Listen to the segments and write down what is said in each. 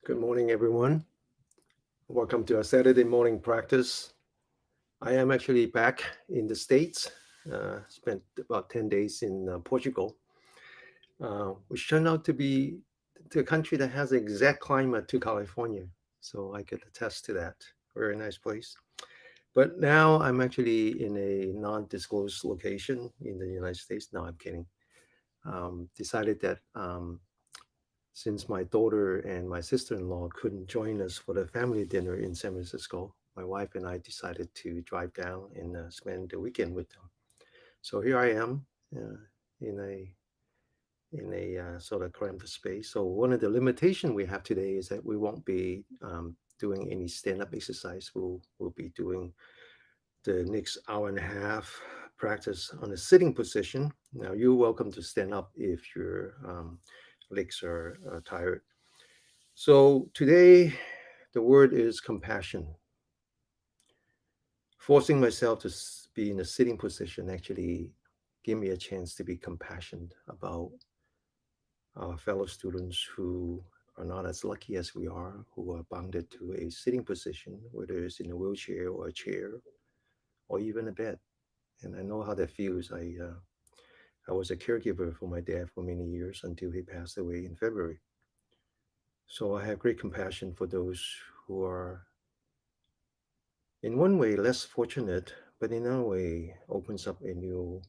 Good morning, everyone. Welcome to our Saturday morning practice. I am actually back in the States. Spent about 10 days in Portugal, which turned out to be the country that has the exact climate to California. So I could attest to that. Very nice place. But now I'm actually in a non-disclosed location in the United States. No, I'm kidding. Decided that since my daughter and my sister-in-law couldn't join us for the family dinner in San Francisco, my wife and I decided to drive down and spend the weekend with them. So here I am uh, in a sort of cramped space. So one of the limitations we have today is that we won't be doing any stand-up exercise. We'll be doing the next hour and a half practice on a sitting position. Now you're welcome to stand up if your legs are tired. So today, the word is compassion. Forcing myself to be in a sitting position actually give me a chance to be compassionate about our fellow students who are not as lucky as we are, who are bounded to a sitting position, whether it's in a wheelchair or a chair or even a bed. And I know how that feels. I was a caregiver for my dad for many years until he passed away in February. So I have great compassion for those who are in one way less fortunate, but in another way opens up a new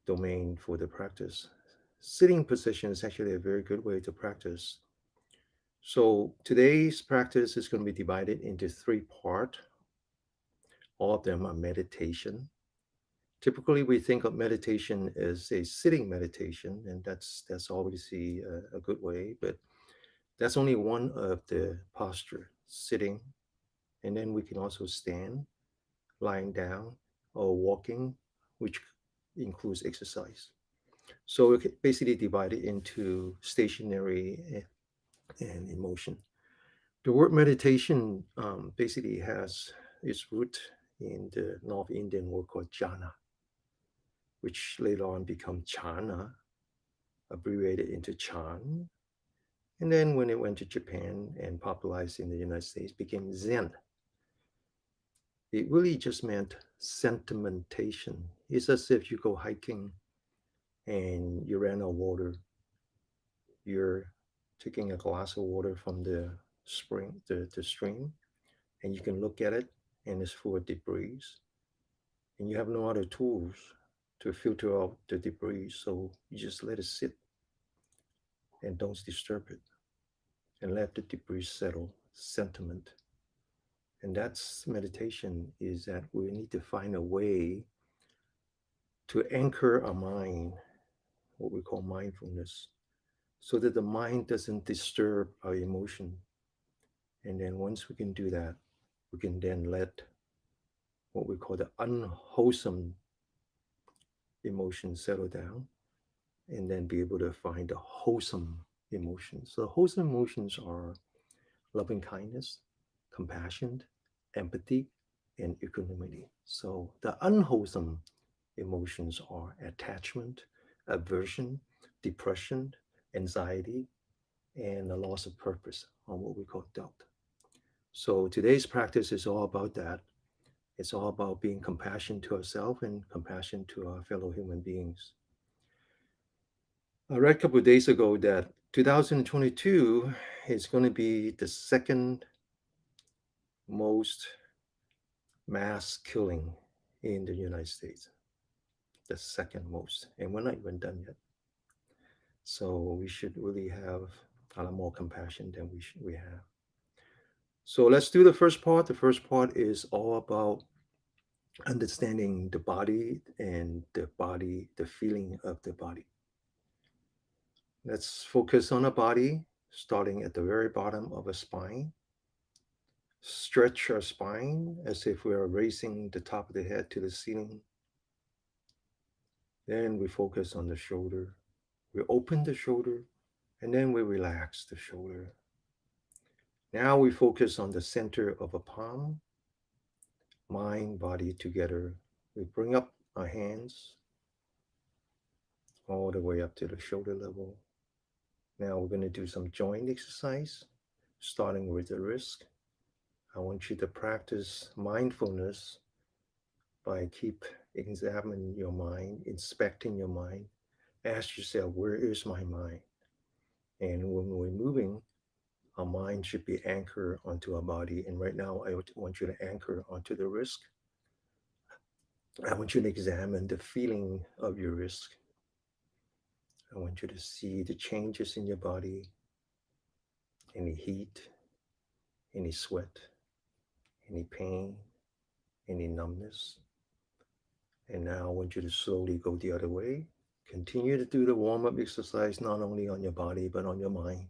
domain for the practice. Sitting position is actually a very good way to practice. So today's practice is going to be divided into three parts. All of them are meditation. Typically, we think of meditation as a sitting meditation, and that's obviously a good way. But that's only one of the posture, sitting, and then we can also stand, lying down, or walking, which includes exercise. So we could basically divide it into stationary and emotion. The word meditation basically has its root in the North Indian word called jhana, which later on become chana, abbreviated into chan. And then when it went to Japan and popularized in the United States, became Zen. It really just meant sentimentation. It's as if you go hiking and you ran out of water. You're taking a glass of water from the spring, the stream, and you can look at it and it's full of debris. And you have no other tools to filter out the debris. So you just let it sit and don't disturb it and let the debris settle, sentiment. And that's meditation is that we need to find a way to anchor our mind, what we call mindfulness, so that the mind doesn't disturb our emotion. And then once we can do that, we can then let what we call the unwholesome emotions settle down and then be able to find the wholesome emotions. So wholesome emotions are loving kindness, compassion, empathy, and equanimity. So the unwholesome emotions are attachment, aversion, depression, anxiety, and a loss of purpose, or what we call doubt. So today's practice is all about that. It's all about being compassionate to ourselves and compassion to our fellow human beings. I read a couple of days ago that 2022 is going to be the second most mass killing in the United States. The second most. And we're not even done yet. So we should really have a lot more compassion than we have. So let's do the first part. The first part is all about understanding the body and the feeling of the body. Let's focus on the body, starting at the very bottom of a spine. Stretch our spine as if we are raising the top of the head to the ceiling. Then we focus on the shoulder. We open the shoulder and then we relax the shoulder. Now we focus on the center of a palm, mind, body together. We bring up our hands all the way up to the shoulder level. Now we're going to do some joint exercise, starting with the wrist. I want you to practice mindfulness by keep examining your mind, inspecting your mind. Ask yourself, where is my mind? And when we're moving, our mind should be anchored onto our body. And right now, I want you to anchor onto the wrist. I want you to examine the feeling of your wrist. I want you to see the changes in your body, any heat, any sweat, any pain, any numbness. And now I want you to slowly go the other way. Continue to do the warm up exercise not only on your body but on your mind.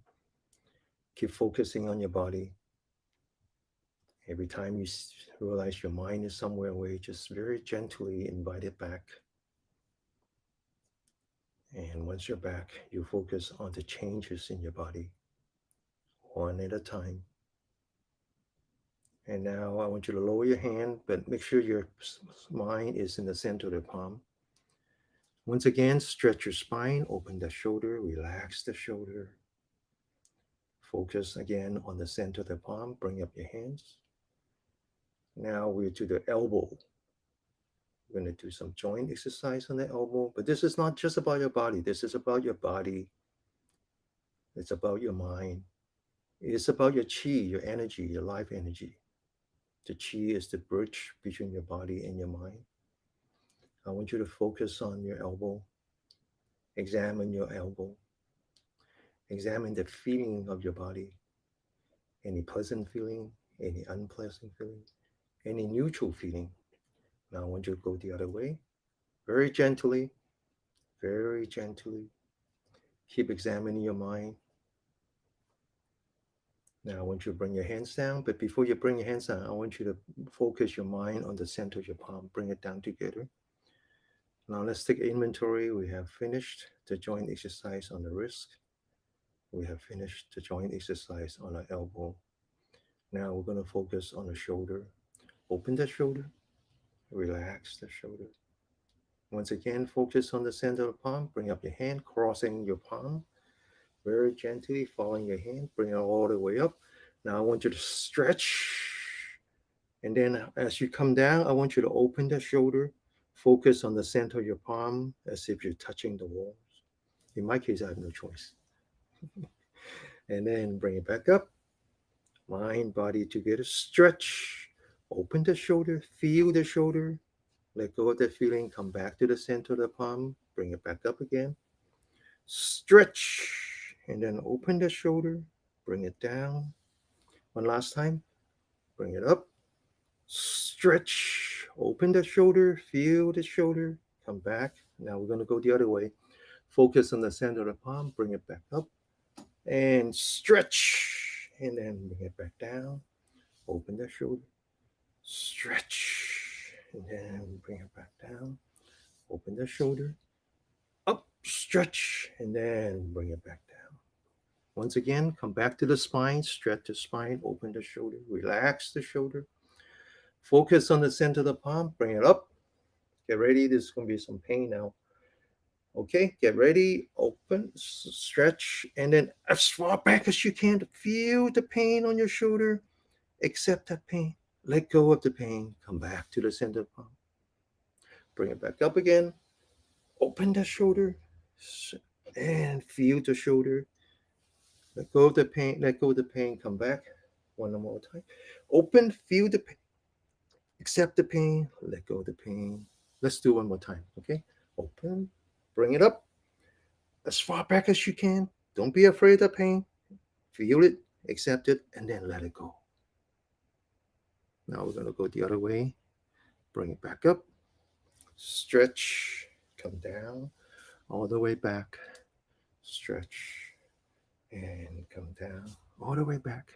Keep focusing on your body. Every time you realize your mind is somewhere away, just very gently invite it back. And once you're back, you focus on the changes in your body, one at a time. And now I want you to lower your hand, but make sure your mind is in the center of the palm. Once again, stretch your spine, open the shoulder, relax the shoulder. Focus again on the center of the palm, bring up your hands. Now we're to the elbow. We're going to do some joint exercise on the elbow, but this is not just about your body. This is about your body. It's about your mind. It's about your chi, your energy, your life energy. The chi is the bridge between your body and your mind. I want you to focus on your elbow. Examine your elbow. Examine the feeling of your body. Any pleasant feeling, any unpleasant feeling, any neutral feeling. Now I want you to go the other way. Very gently, very gently. Keep examining your mind. Now I want you to bring your hands down, but before you bring your hands down, I want you to focus your mind on the center of your palm. Bring it down together. Now let's take inventory. We have finished the joint exercise on the wrist. We have finished the joint exercise on the elbow. Now we're going to focus on the shoulder. Open the shoulder, relax the shoulder. Once again, focus on the center of the palm. Bring up your hand, crossing your palm. Very gently, following your hand. Bring it all the way up. Now I want you to stretch. And then as you come down, I want you to open the shoulder. Focus on the center of your palm as if you're touching the walls. In my case, I have no choice. And then bring it back up. Mind, body together. Stretch. Open the shoulder. Feel the shoulder. Let go of that feeling. Come back to the center of the palm. Bring it back up again. Stretch. And then open the shoulder. Bring it down. One last time. Bring it up. Stretch. Open the shoulder. Feel the shoulder. Come back. Now we're going to go the other way. Focus on the center of the palm. Bring it back up. And stretch. And then bring it back down. Open the shoulder. Stretch. And then bring it back down. Open the shoulder. Up. Stretch. And then bring it back down. Once again, come back to the spine. Stretch the spine. Open the shoulder. Relax the shoulder. Focus on the center of the palm. Bring it up. Get ready. There's going to be some pain now. Okay, get ready. Open, stretch, and then as far back as you can. Feel the pain on your shoulder. Accept that pain. Let go of the pain. Come back to the center of the palm. Bring it back up again. Open the shoulder and feel the shoulder. Let go of the pain. Let go of the pain. Come back. One more time. Open, feel the pain. Accept the pain. Let go of the pain. Let's do one more time. Okay. Open. Bring it up as far back as you can. Don't be afraid of the pain. Feel it, accept it, and then let it go. Now we're going to go the other way. Bring it back up. Stretch. Come down. All the way back. Stretch. And come down. All the way back.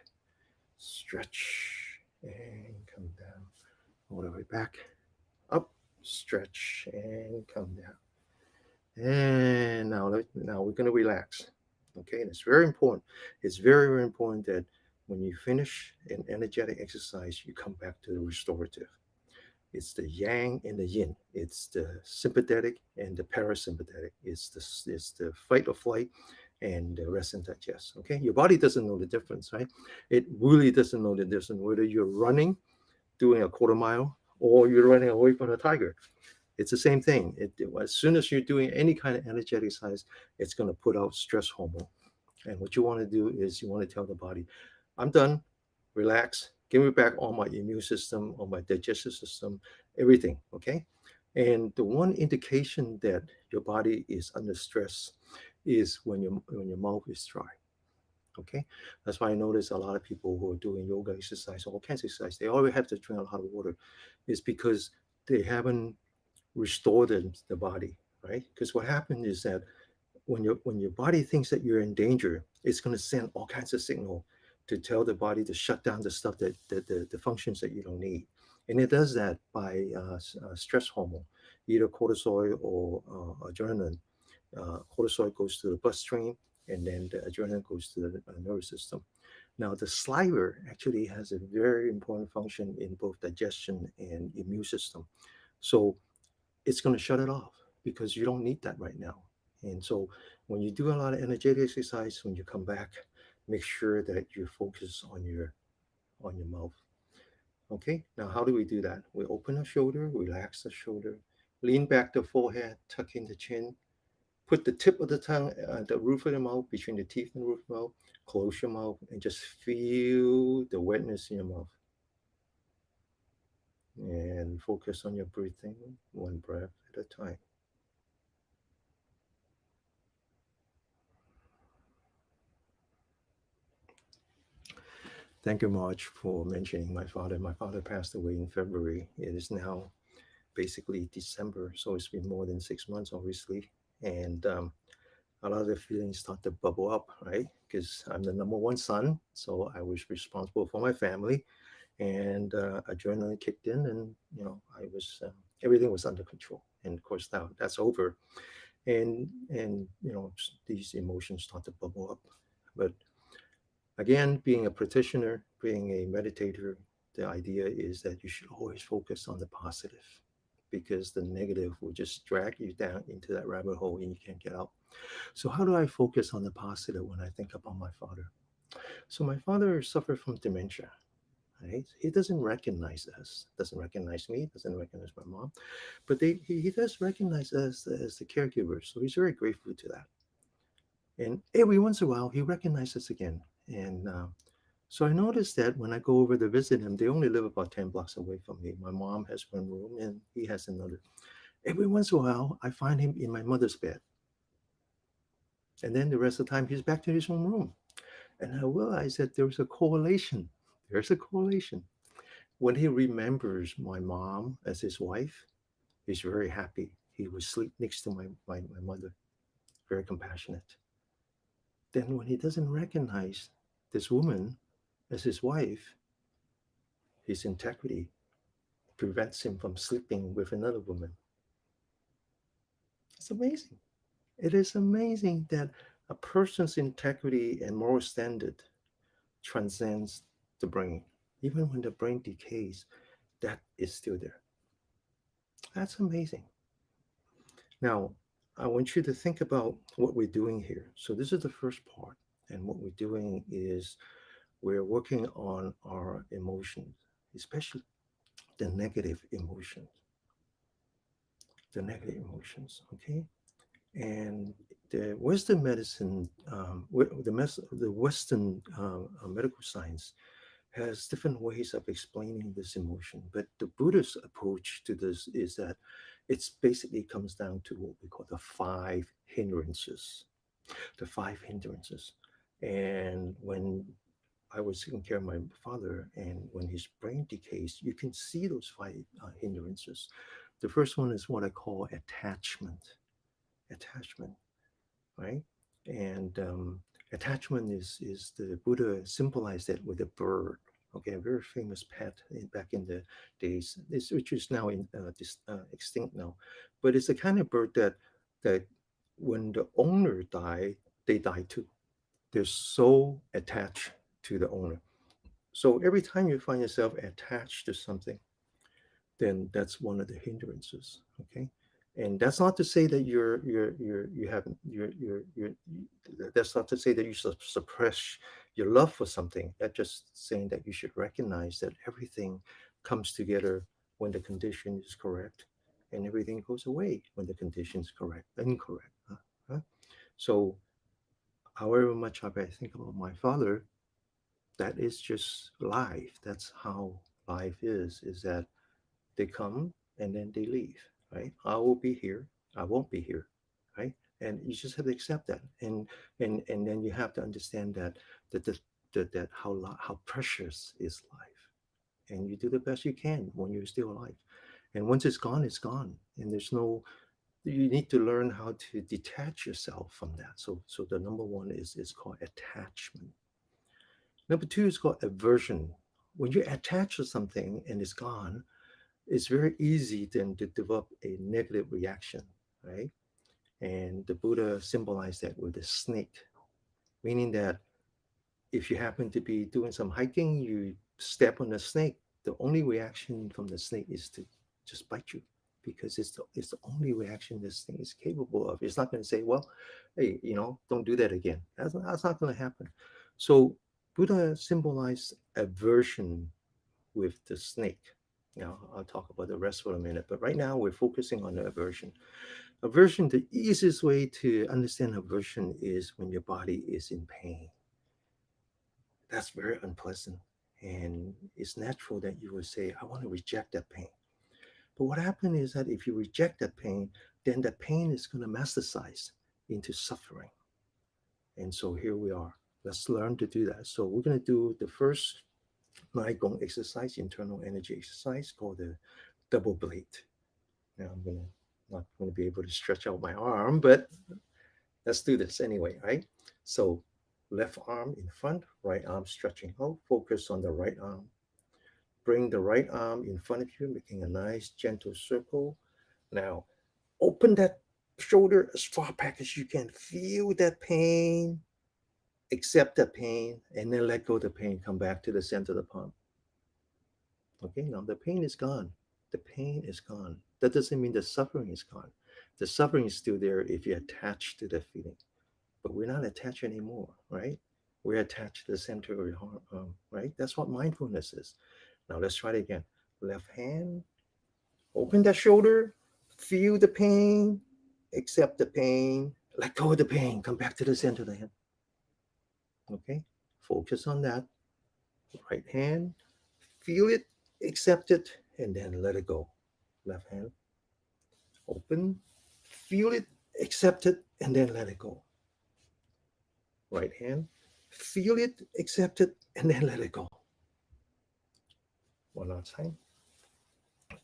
Stretch. And come down. All the way back. Up. Stretch. And come down. And now we're going to relax. Okay, and it's very important. It's very, very important that when you finish an energetic exercise, you come back to the restorative. It's the yang and the yin. It's the sympathetic and the parasympathetic. It's the fight or flight and rest and digest. Okay, your body doesn't know the difference, right? It really doesn't know the difference whether you're running, doing a quarter mile, or you're running away from a tiger. It's the same thing. As soon as you're doing any kind of energetic exercise, it's going to put out stress hormone. And what you want to do is you want to tell the body, I'm done, relax, give me back all my immune system, all my digestive system, everything. Okay. And the one indication that your body is under stress is when your mouth is dry. Okay. That's why I notice a lot of people who are doing yoga exercise, all kinds of exercise, they always have to drink a lot of water. It's because they haven't restored the body, right? Because what happens is that when your body thinks that you're in danger, it's going to send all kinds of signal to tell the body to shut down the stuff the functions that you don't need, and it does that by stress hormone, either cortisol or adrenaline. Cortisol goes to the bloodstream, and then the adrenaline goes to the nervous system. Now, the saliva actually has a very important function in both digestion and immune system. So it's going to shut it off because you don't need that right now. And so when you do a lot of energetic exercise, when you come back, make sure that you focus on your mouth. Okay. Now, how do we do that? We open the shoulder, relax the shoulder, lean back the forehead, tuck in the chin, put the tip of the tongue, the roof of the mouth between the teeth and the roof of the mouth. Close your mouth and just feel the wetness in your mouth. And focus on your breathing, one breath at a time. Thank you much for mentioning my father. My father passed away in February. It is now basically December, so it's been more than 6 months, obviously. And a lot of the feelings start to bubble up, right? Because I'm the number one son, so I was responsible for my family, and adrenaline kicked in, and I was everything was under control. And of course, now that's over, and these emotions start to bubble up. But again, being a practitioner, being a meditator, the idea is that you should always focus on the positive because the negative will just drag you down into that rabbit hole and you can't get out. So, how do I focus on the positive when I think about my father? So, my father suffered from dementia. Right? He doesn't recognize us, doesn't recognize me, doesn't recognize my mom, but he does recognize us as the caregivers. So he's very grateful to that. And every once in a while, he recognizes us again. And so I noticed that when I go over to visit him, they only live about 10 blocks away from me. My mom has one room and he has another. Every once in a while, I find him in my mother's bed. And then the rest of the time, he's back to his own room. And I realized that there's a correlation. There's a correlation. When he remembers my mom as his wife, he's very happy. He would sleep next to my mother, very compassionate. Then when he doesn't recognize this woman as his wife, his integrity prevents him from sleeping with another woman. It's amazing. It is amazing that a person's integrity and moral standard transcends the brain. Even when the brain decays, that is still there. That's amazing. Now, I want you to think about what we're doing here. So, this is the first part. And what we're doing is we're working on our emotions, especially the negative emotions, the negative emotions. Okay. And the Western medicine, the Western medical science has different ways of explaining this emotion. But the Buddhist approach to this is that it's basically comes down to what we call the five hindrances. The five hindrances. And when I was taking care of my father, and when his brain decays, you can see those five hindrances. The first one is what I call attachment. Attachment, right? And attachment is the Buddha symbolized it with a bird. Okay, a very famous pet back in the days, which is now extinct now, but it's the kind of bird that when the owner died, they die too. They're so attached to the owner. So every time you find yourself attached to something, then that's one of the hindrances. Okay, And that's not to say that you haven't that's not to say that you suppress your love for something. That's just saying that you should recognize that everything comes together when the condition is correct, and everything goes away when the condition is correct incorrect. Huh? So however much I think about my father, that is just life. That's how life is that they come and then they leave, right? I will be here, I won't be here, right? And you just have to accept that, and then you have to understand that that how precious is life, and you do the best you can when you're still alive, and once it's gone, and there's no. You need to learn how to detach yourself from that. So the number one is called attachment. Number two is called aversion. When you attach to something and it's gone, it's very easy then to develop a negative reaction, right? And the Buddha symbolized that with a snake, meaning that if you happen to be doing some hiking, you step on a snake, the only reaction from the snake is to just bite you, because it's the only reaction this thing is capable of. It's not going to say, well, hey, don't do that again. That's not going to happen. So Buddha symbolized aversion with the snake. Now, I'll talk about the rest for a minute, but right now we're focusing on the aversion. Aversion, the easiest way to understand aversion is when your body is in pain. That's very unpleasant. And it's natural that you would say, I want to reject that pain. But what happens is that if you reject that pain, then that pain is going to metastasize into suffering. And so here we are. Let's learn to do that. So we're going to do the first Gong exercise, internal energy exercise called the double blade. Now I'm gonna not going to be able to stretch out my arm, but let's do this anyway, right? So left arm in front, right arm stretching out. Focus on the right arm. Bring the right arm in front of you, making a nice gentle circle. Now open that shoulder as far back as you can. Feel that pain, accept that pain, and then let go of the pain. Come back to the center of the palm. Okay, now the pain is gone. The pain is gone. That doesn't mean the suffering is gone. The suffering is still there if you're attached to the feeling, but we're not attached anymore, right? We're attached to the center of your heart, right? That's what mindfulness is. Now let's try it again. Left hand, open that shoulder, feel the pain, accept the pain, let go of the pain, come back to the center of the hand. Okay, focus on that. Right hand, feel it, accept it, and then let it go. Left hand, open, feel it, accept it, and then let it go. Right hand, feel it, accept it, and then let it go. One last time.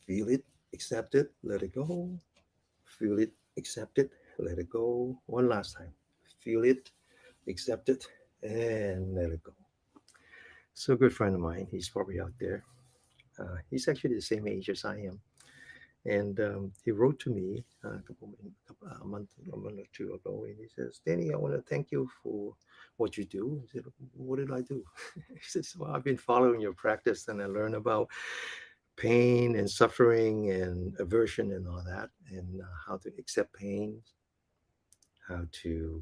Feel it, accept it, let it go. Feel it, accept it, let it go. One last time. Feel it, accept it, and let it go. So a good friend of mine, he's probably out there. He's actually the same age as I am. And he wrote to me a month or two ago, and he says, "Danny, I want to thank you for what you do." I said, "What did I do?" He says, "Well, I've been following your practice, and I learned about pain and suffering and aversion and all that, and how to accept pain, how to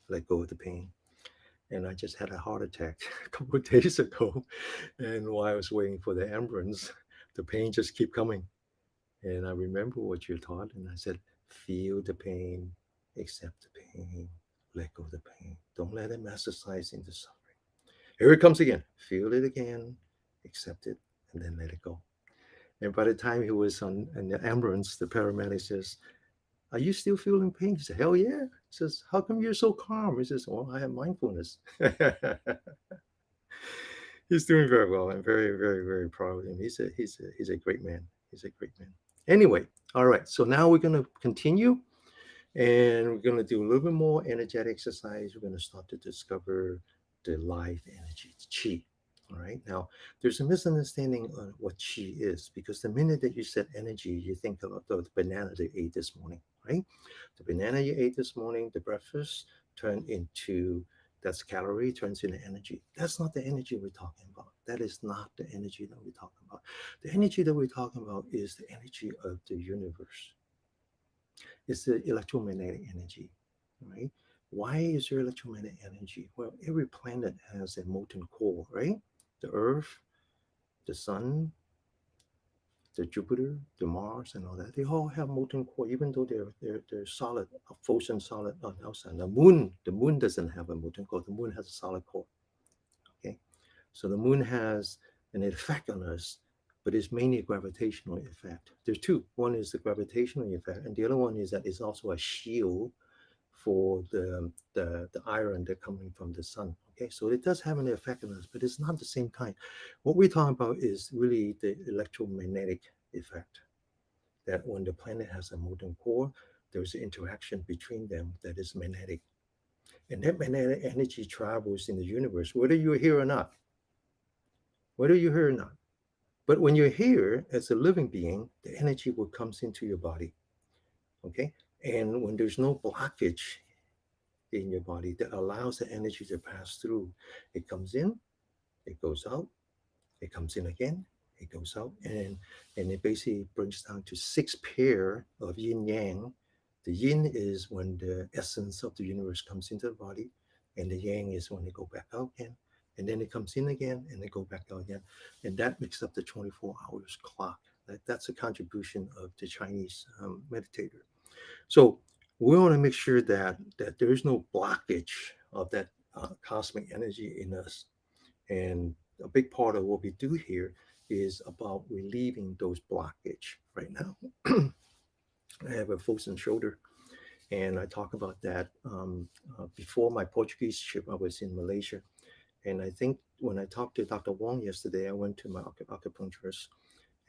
let go of the pain." And I just had a heart attack a couple of days ago, and while I was waiting for the ambulance, the pain just keep coming. And I remember what you taught, and I said, feel the pain, accept the pain, let go of the pain. Don't let it metastasize into suffering. Here it comes again. Feel it again, accept it, and then let it go. And by the time he was on in the ambulance, the paramedic says, are you still feeling pain? He said, hell yeah. He says, how come you're so calm? He says, well, I have mindfulness. He's doing very well. I'm very, very, very proud of him. He's a great man. He's a great man. Anyway, all right. So now we're gonna continue, and we're gonna do a little bit more energetic exercise. We're gonna start to discover the life energy, the chi. All right. Now, there's a misunderstanding on what chi is, because the minute that you said energy, you think about the banana that you ate this morning, right? The banana you ate this morning, the breakfast turned into that's calorie turns into energy. That's not the energy we're talking about. That is not the energy that we're talking about. The energy that we're talking about is the energy of the universe. It's the electromagnetic energy, right? Why is there electromagnetic energy? Well, every planet has a molten core, right? The Earth, the Sun, the Jupiter, the Mars, and all that. They all have molten core, even though they're solid, frozen solid on the outside. The moon doesn't have a molten core. The moon has a solid core. Okay, so the moon has an effect on us, but it's mainly a gravitational effect. There's two. One is the gravitational effect, and the other one is that it's also a shield for the iron that coming from the sun. Okay, so it does have an effect on us, but it's not the same kind. What we're talking about is really the electromagnetic effect. That when the planet has a molten core, there's an interaction between them that is magnetic, and that magnetic energy travels in the universe, whether you're here or not. Whether you're here or not. But when you're here as a living being, the energy will comes into your body. Okay, and when there's no blockage in your body that allows the energy to pass through. It comes in, it goes out, it comes in again, it goes out, and it basically brings down to six pair of yin yang. The yin is when the essence of the universe comes into the body, and the yang is when it go back out again, and then it comes in again, and it go back out again, and that makes up the 24 hours clock. That's a contribution of the Chinese meditator. So we want to make sure that there is no blockage of that cosmic energy in us. And a big part of what we do here is about relieving those blockage. Right now, I have a frozen shoulder, and I talk about that. Before my Portuguese trip, I was in Malaysia, and I think when I talked to Dr. Wong yesterday, I went to my acupuncturist,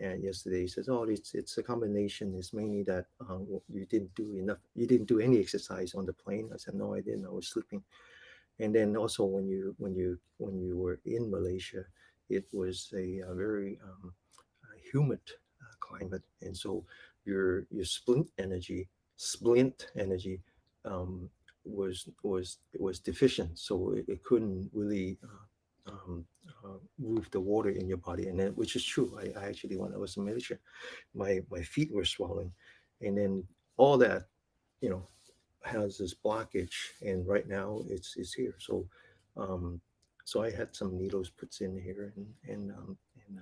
and yesterday he says, "Oh, it's a combination. It's mainly that you didn't do enough. You didn't do any exercise on the plane." I said, "No, I didn't. I was sleeping." And then also when you were in Malaysia, it was a very humid climate, and so your splint energy um, was deficient, so it couldn't really move the water in your body, and then which is true. I actually, when I was in Malaysia, my feet were swelling, and then all that, you know, has this blockage, and right now it's here. Um, so I had some needles put in here, and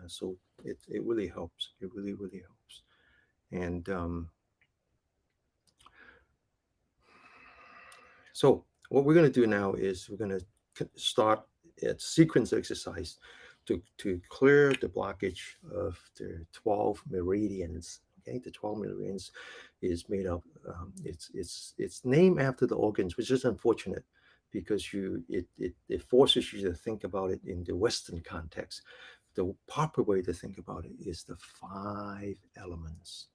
so it really helps. It really helps. And so what we're going to do now is we're going to start a sequence exercise to clear the blockage of the 12 meridians. Okay, the 12 meridians is made up. It's named after the organs, which is unfortunate because it forces you to think about it in the Western context. The proper way to think about it is the five elements.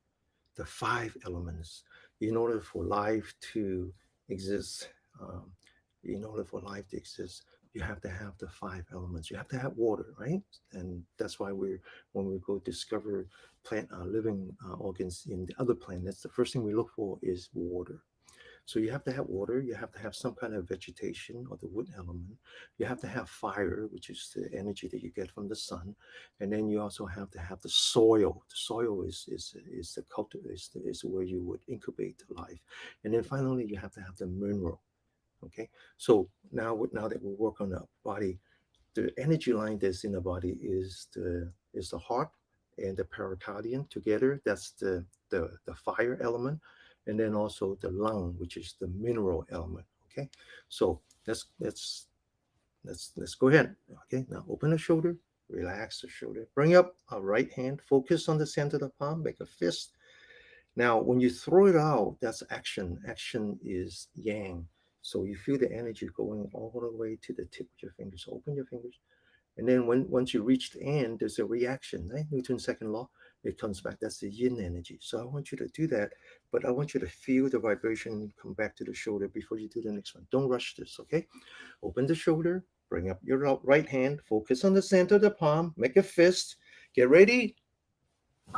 The five elements. In order for life to exist, um, in order for life to exist, you have to have the five elements. You have to have water, right? And that's why when we go discover plant living organs in the other planets, the first thing we look for is water. So you have to have water, you have to have some kind of vegetation or the wood element. You have to have fire, which is the energy that you get from the sun, and then you also have to have the soil. The soil is the culture is where you would incubate life, and then finally you have to have the mineral. Okay, so now that we work on the body, the energy line that's in the body is the heart and the pericardium together. That's the fire element, and then also the lung, which is the mineral element. Okay, so let's go ahead. Okay, now open the shoulder, relax the shoulder, bring up our right hand, focus on the center of the palm, make a fist. Now, when you throw it out, that's action. Action is yang. So you feel the energy going all the way to the tip of your fingers. Open your fingers, and then once you reach the end, there's a reaction, right? Newton's second law, it comes back. That's the yin energy. So I want you to do that, but I want you to feel the vibration come back to the shoulder before you do the next one. Don't rush this, okay? Open the shoulder, bring up your right hand, focus on the center of the palm, make a fist. Get ready,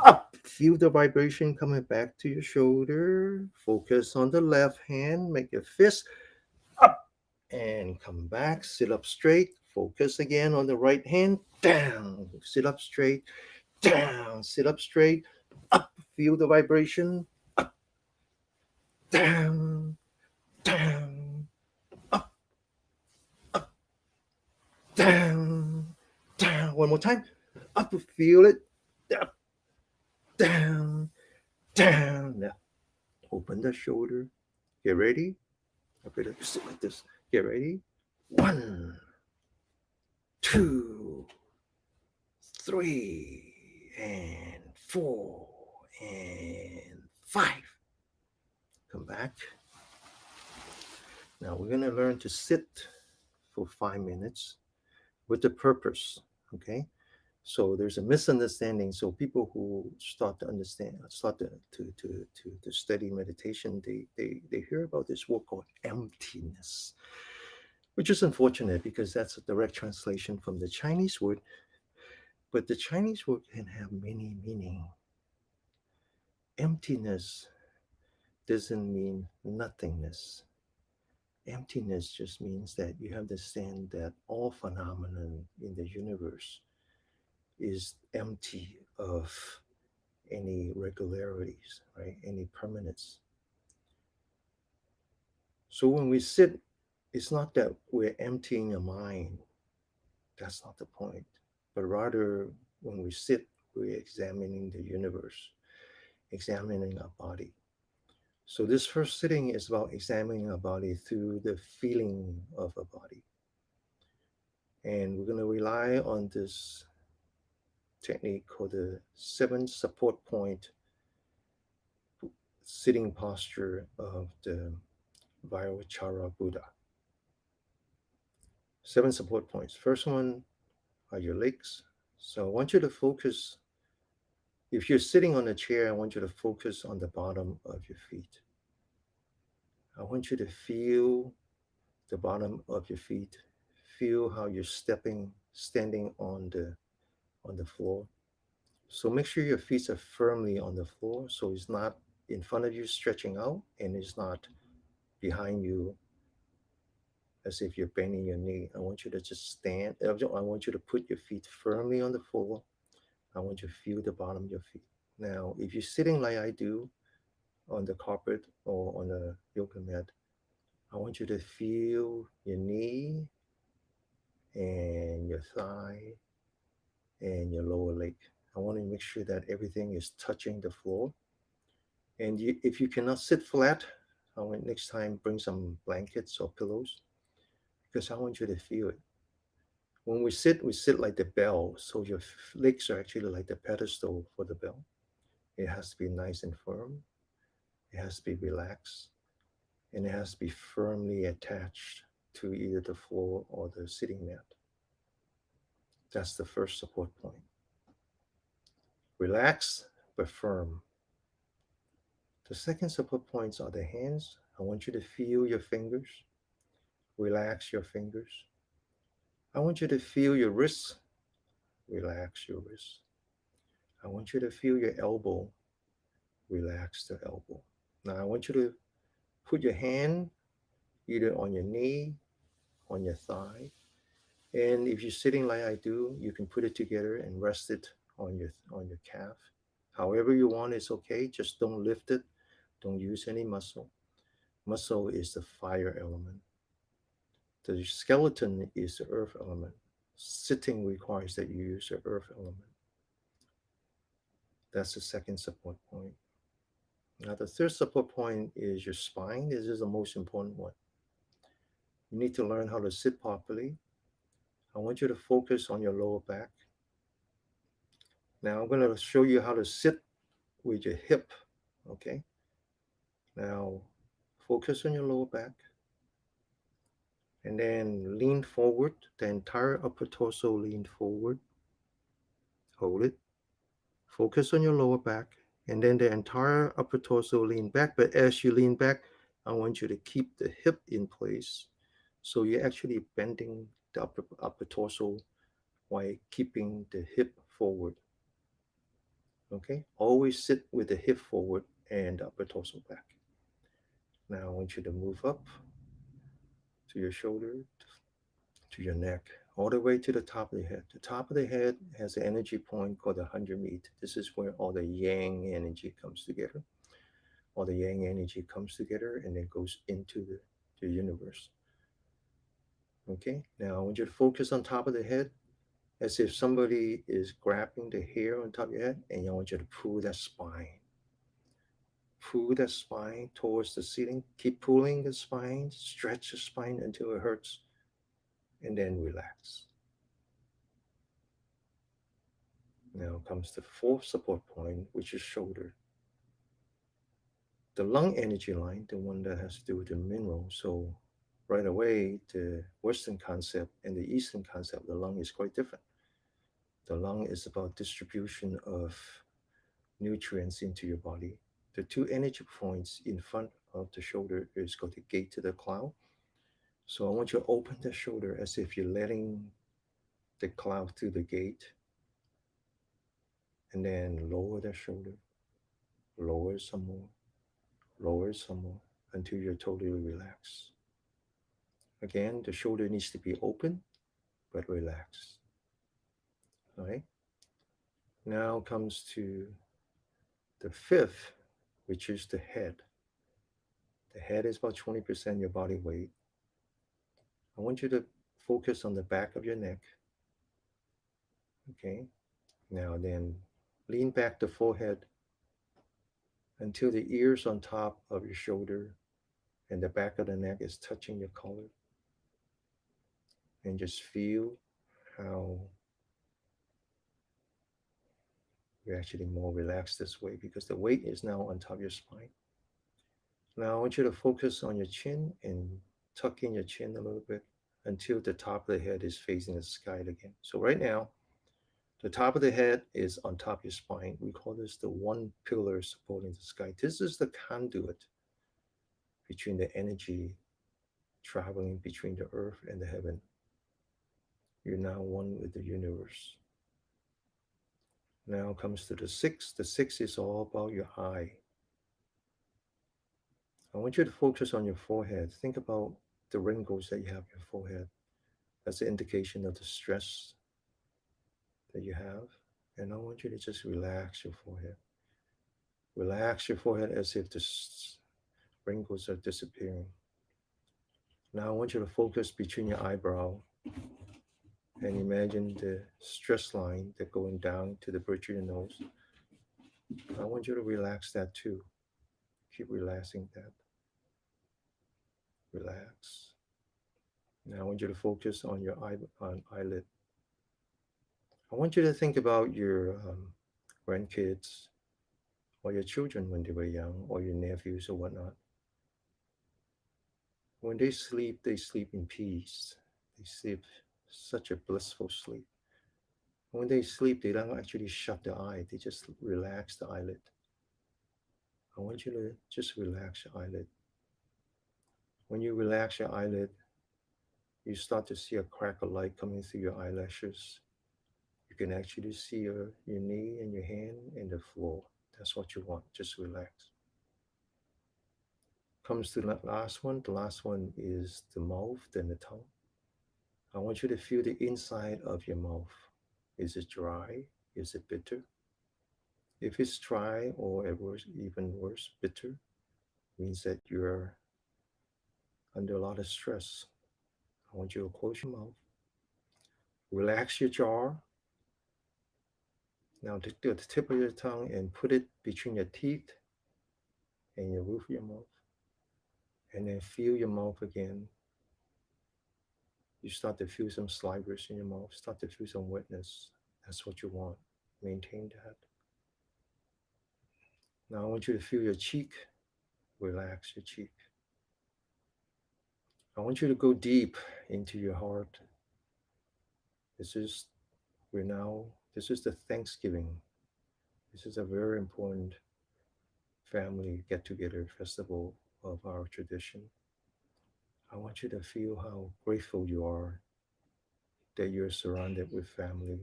up. Feel the vibration coming back to your shoulder. Focus on the left hand, make a fist, up and come back. Sit up straight. Focus again on the right hand. Down. Sit up straight. Down. Sit up straight. Up. Feel the vibration. Up. down, down, up, up, down, down. One more time. Up, feel it. Up, down, down. Now, open the shoulder. Get ready. Okay, let's sit like this. Get ready. One, two, three, and four, and five. Come back. Now we're going to learn to sit for 5 minutes with the purpose. Okay. So there's a misunderstanding. So people who start to understand, start to study meditation, they hear about this word called emptiness, which is unfortunate because that's a direct translation from the Chinese word. But the Chinese word can have many meaning. Emptiness doesn't mean nothingness. Emptiness just means that you understand that all phenomenon in the universe is empty of any regularities, right? Any permanence. So when we sit, it's not that we're emptying a mind. That's not the point. But rather, when we sit, we're examining the universe, examining our body. So this first sitting is about examining our body through the feeling of a body. And we're going to rely on this technique called the seven support point sitting posture of the Vajrachara Buddha. Seven support points. First one are your legs. So I want you to focus. If you're sitting on a chair, I want you to focus on the bottom of your feet. I want you to feel the bottom of your feet. Feel how you're standing on the floor. So make sure your feet are firmly on the floor, so it's not in front of you stretching out, and it's not behind you as if you're bending your knee. I want you to just stand. I want you to put your feet firmly on the floor. I want you to feel the bottom of your feet. Now, if you're sitting like I do on the carpet or on a yoga mat, I want you to feel your knee and your thigh and your lower leg. I want to make sure that everything is touching the floor. And if you cannot sit flat, I want next time bring some blankets or pillows because I want you to feel it. When we sit like the bell, so your legs are actually like the pedestal for the bell. It has to be nice and firm. It has to be relaxed, and it has to be firmly attached to either the floor or the sitting mat. That's the first support point. Relax but firm. The second support points are the hands. I want you to feel your fingers. Relax your fingers. I want you to feel your wrists. Relax your wrists. I want you to feel your elbow. Relax the elbow. Now I want you to put your hand either on your knee, on your thigh, and if you're sitting like I do, you can put it together and rest it on your calf. However you want, it's okay. Just don't lift it. Don't use any muscle. Muscle is the fire element. The skeleton is the earth element. Sitting requires that you use the earth element. That's the second support point. Now, the third support point is your spine. This is the most important one. You need to learn how to sit properly. I want you to focus on your lower back. Now, I'm going to show you how to sit with your hip. Okay. Now, focus on your lower back and then lean forward. The entire upper torso lean forward. Hold it. Focus on your lower back and then the entire upper torso lean back. But as you lean back, I want you to keep the hip in place. So you're actually bending the upper torso while keeping the hip forward. Okay? Always sit with the hip forward and the upper torso back. Now I want you to move up to your shoulder, to your neck, all the way to the top of the head. The top of the head has an energy point called the 100 meat. This is where all the yang energy comes together. All the yang energy comes together and then goes into the universe. Okay, now I want you to focus on top of the head as if somebody is grabbing the hair on top of your head, and I want you to pull that spine. Pull that spine towards the ceiling. Keep pulling the spine, stretch the spine until it hurts, and then relax. Now comes the fourth support point, which is shoulder. The lung energy line, the one that has to do with the mineral. So right away, the Western concept and the Eastern concept, the lung is quite different. The lung is about distribution of nutrients into your body. The two energy points in front of the shoulder is called the gate to the cloud. So I want you to open the shoulder as if you're letting the cloud through the gate, and then lower the shoulder, lower some more, lower some more until you're totally relaxed. Again, the shoulder needs to be open but relaxed. All right. Now comes to the fifth, which is the head. The head is about 20% your body weight. I want you to focus on the back of your neck. Okay. Now then, lean back the forehead until the ears on top of your shoulder and the back of the neck is touching your collar. And just feel how you're actually more relaxed this way because the weight is now on top of your spine. Now I want you to focus on your chin and tuck in your chin a little bit until the top of the head is facing the sky again. So right now, the top of the head is on top of your spine. We call this the one pillar supporting the sky. This is the conduit between the energy traveling between the earth and the heaven. You're now one with the universe. Now comes to the six. The six is all about your eye. I want you to focus on your forehead. Think about the wrinkles that you have in your forehead. That's an indication of the stress that you have. And I want you to just relax your forehead. Relax your forehead as if the wrinkles are disappearing. Now I want you to focus between your eyebrow and imagine the stress line that going down to the bridge of your nose. I want you to relax that too. Keep relaxing that. Relax. Now I want you to focus on your eyelid. I want you to think about your grandkids or your children when they were young, or your nephews or whatnot. When they sleep in peace. They sleep such a blissful sleep. When they sleep, they don't actually shut the eye, they just relax the eyelid. I want you to just relax your eyelid. When you relax your eyelid, you start to see a crack of light coming through your eyelashes. You can actually see your knee and your hand and the floor. That's what you want. Just relax. Comes to the last one. The last one is the mouth, then the tongue. I want you to feel the inside of your mouth. Is it dry? Is it bitter? If it's dry or even worse, bitter, means that you're under a lot of stress. I want you to close your mouth, relax your jaw. Now take the tip of your tongue and put it between your teeth and your roof of your mouth. And then feel your mouth again. You start to feel some slivers in your mouth, start to feel some wetness. That's what you want. Maintain that. Now I want you to feel your cheek. Relax your cheek. I want you to go deep into your heart. This is we're now this is the Thanksgiving. This is a very important family get together festival of our tradition. I want you to feel how grateful you are that you're surrounded with family.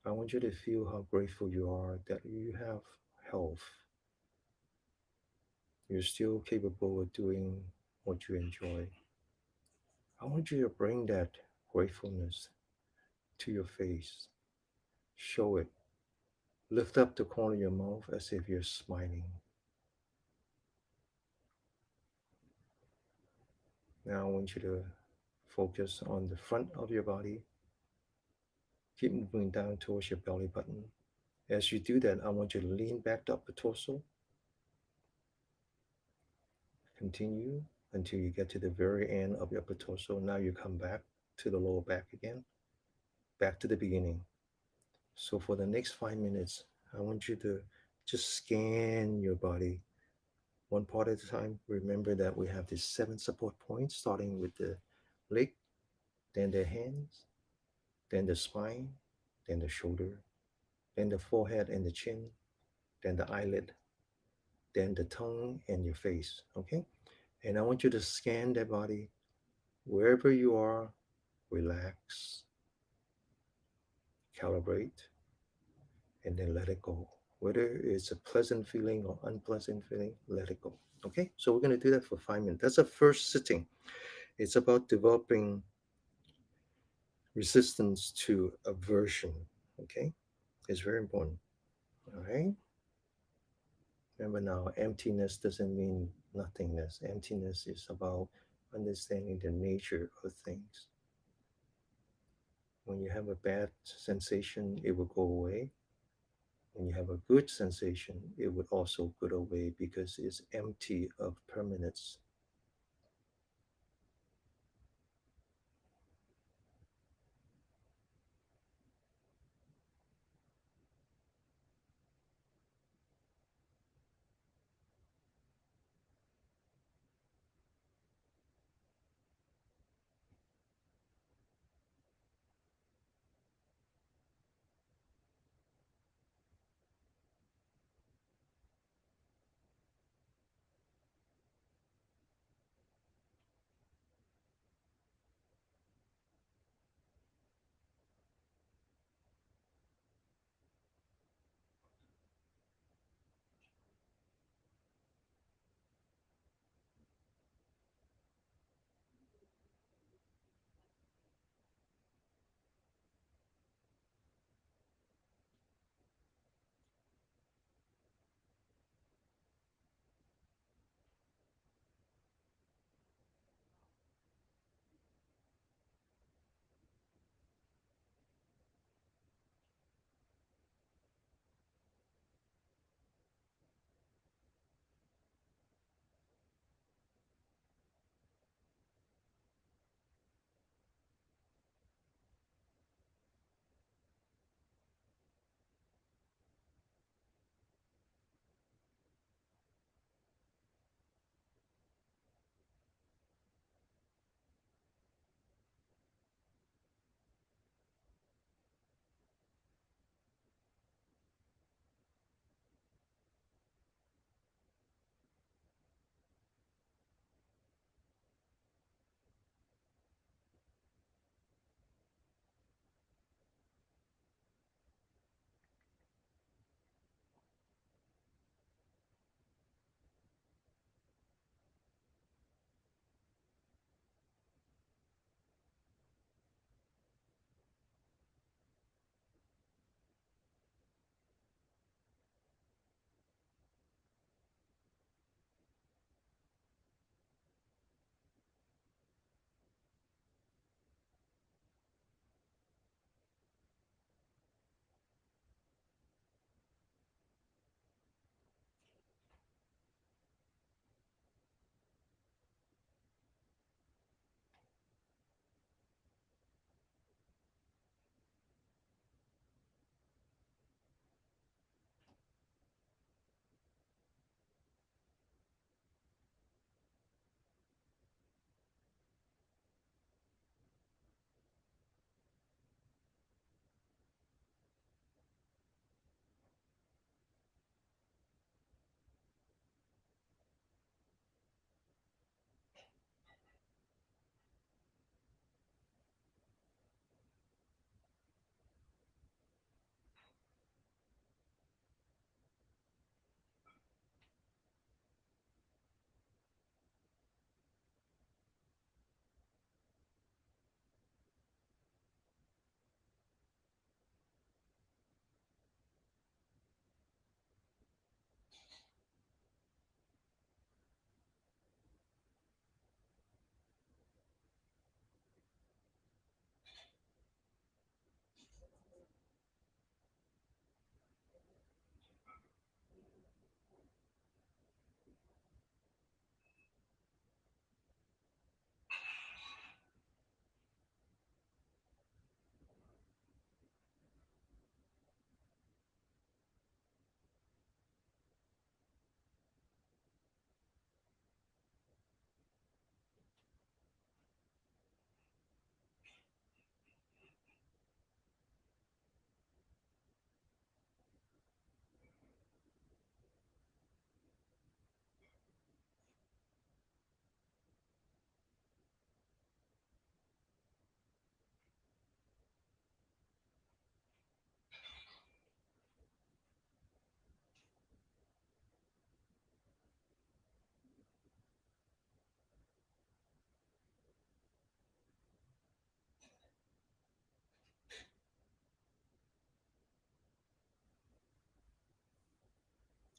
I want you to feel how grateful you are that you have health. You're still capable of doing what you enjoy. I want you to bring that gratefulness to your face. Show it. Lift up the corner of your mouth as if you're smiling. Now I want you to focus on the front of your body. Keep moving down towards your belly button. As you do that, I want you to lean back up the torso. Continue until you get to the very end of your upper torso. Now you come back to the lower back again, back to the beginning. So for the next 5 minutes, I want you to just scan your body one part at a time. Remember that we have these seven support points, starting with the leg, then the hands, then the spine, then the shoulder, then the forehead and the chin, then the eyelid, then the tongue and your face. Okay? And I want you to scan that body wherever you are, relax, calibrate, and then let it go. Whether it's a pleasant feeling or unpleasant feeling, let it go. Okay? So we're going to do that for 5 minutes. That's a first sitting. It's about developing resistance to aversion. Okay? It's very important. All right? Remember now, emptiness doesn't mean nothingness. Emptiness is about understanding the nature of things. When you have a bad sensation, it will go away. When you have a good sensation, it would also go away because it's empty of permanence.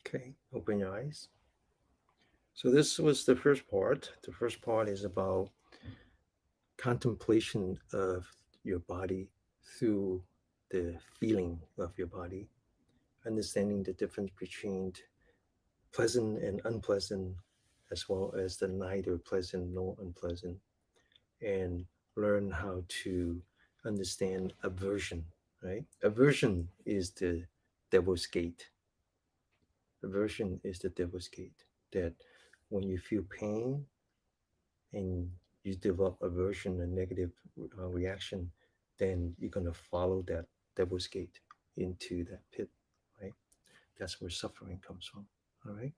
Okay, open your eyes. So this was the first part. The first part is about contemplation of your body through the feeling of your body, understanding the difference between pleasant and unpleasant, as well as the neither pleasant nor unpleasant, and learn how to understand aversion, right? Aversion is the devil's gate. Aversion is the devil's gate. That when you feel pain and you develop aversion, a negative reaction, then you're going to follow that devil's gate into that pit, right? That's where suffering comes from, all right?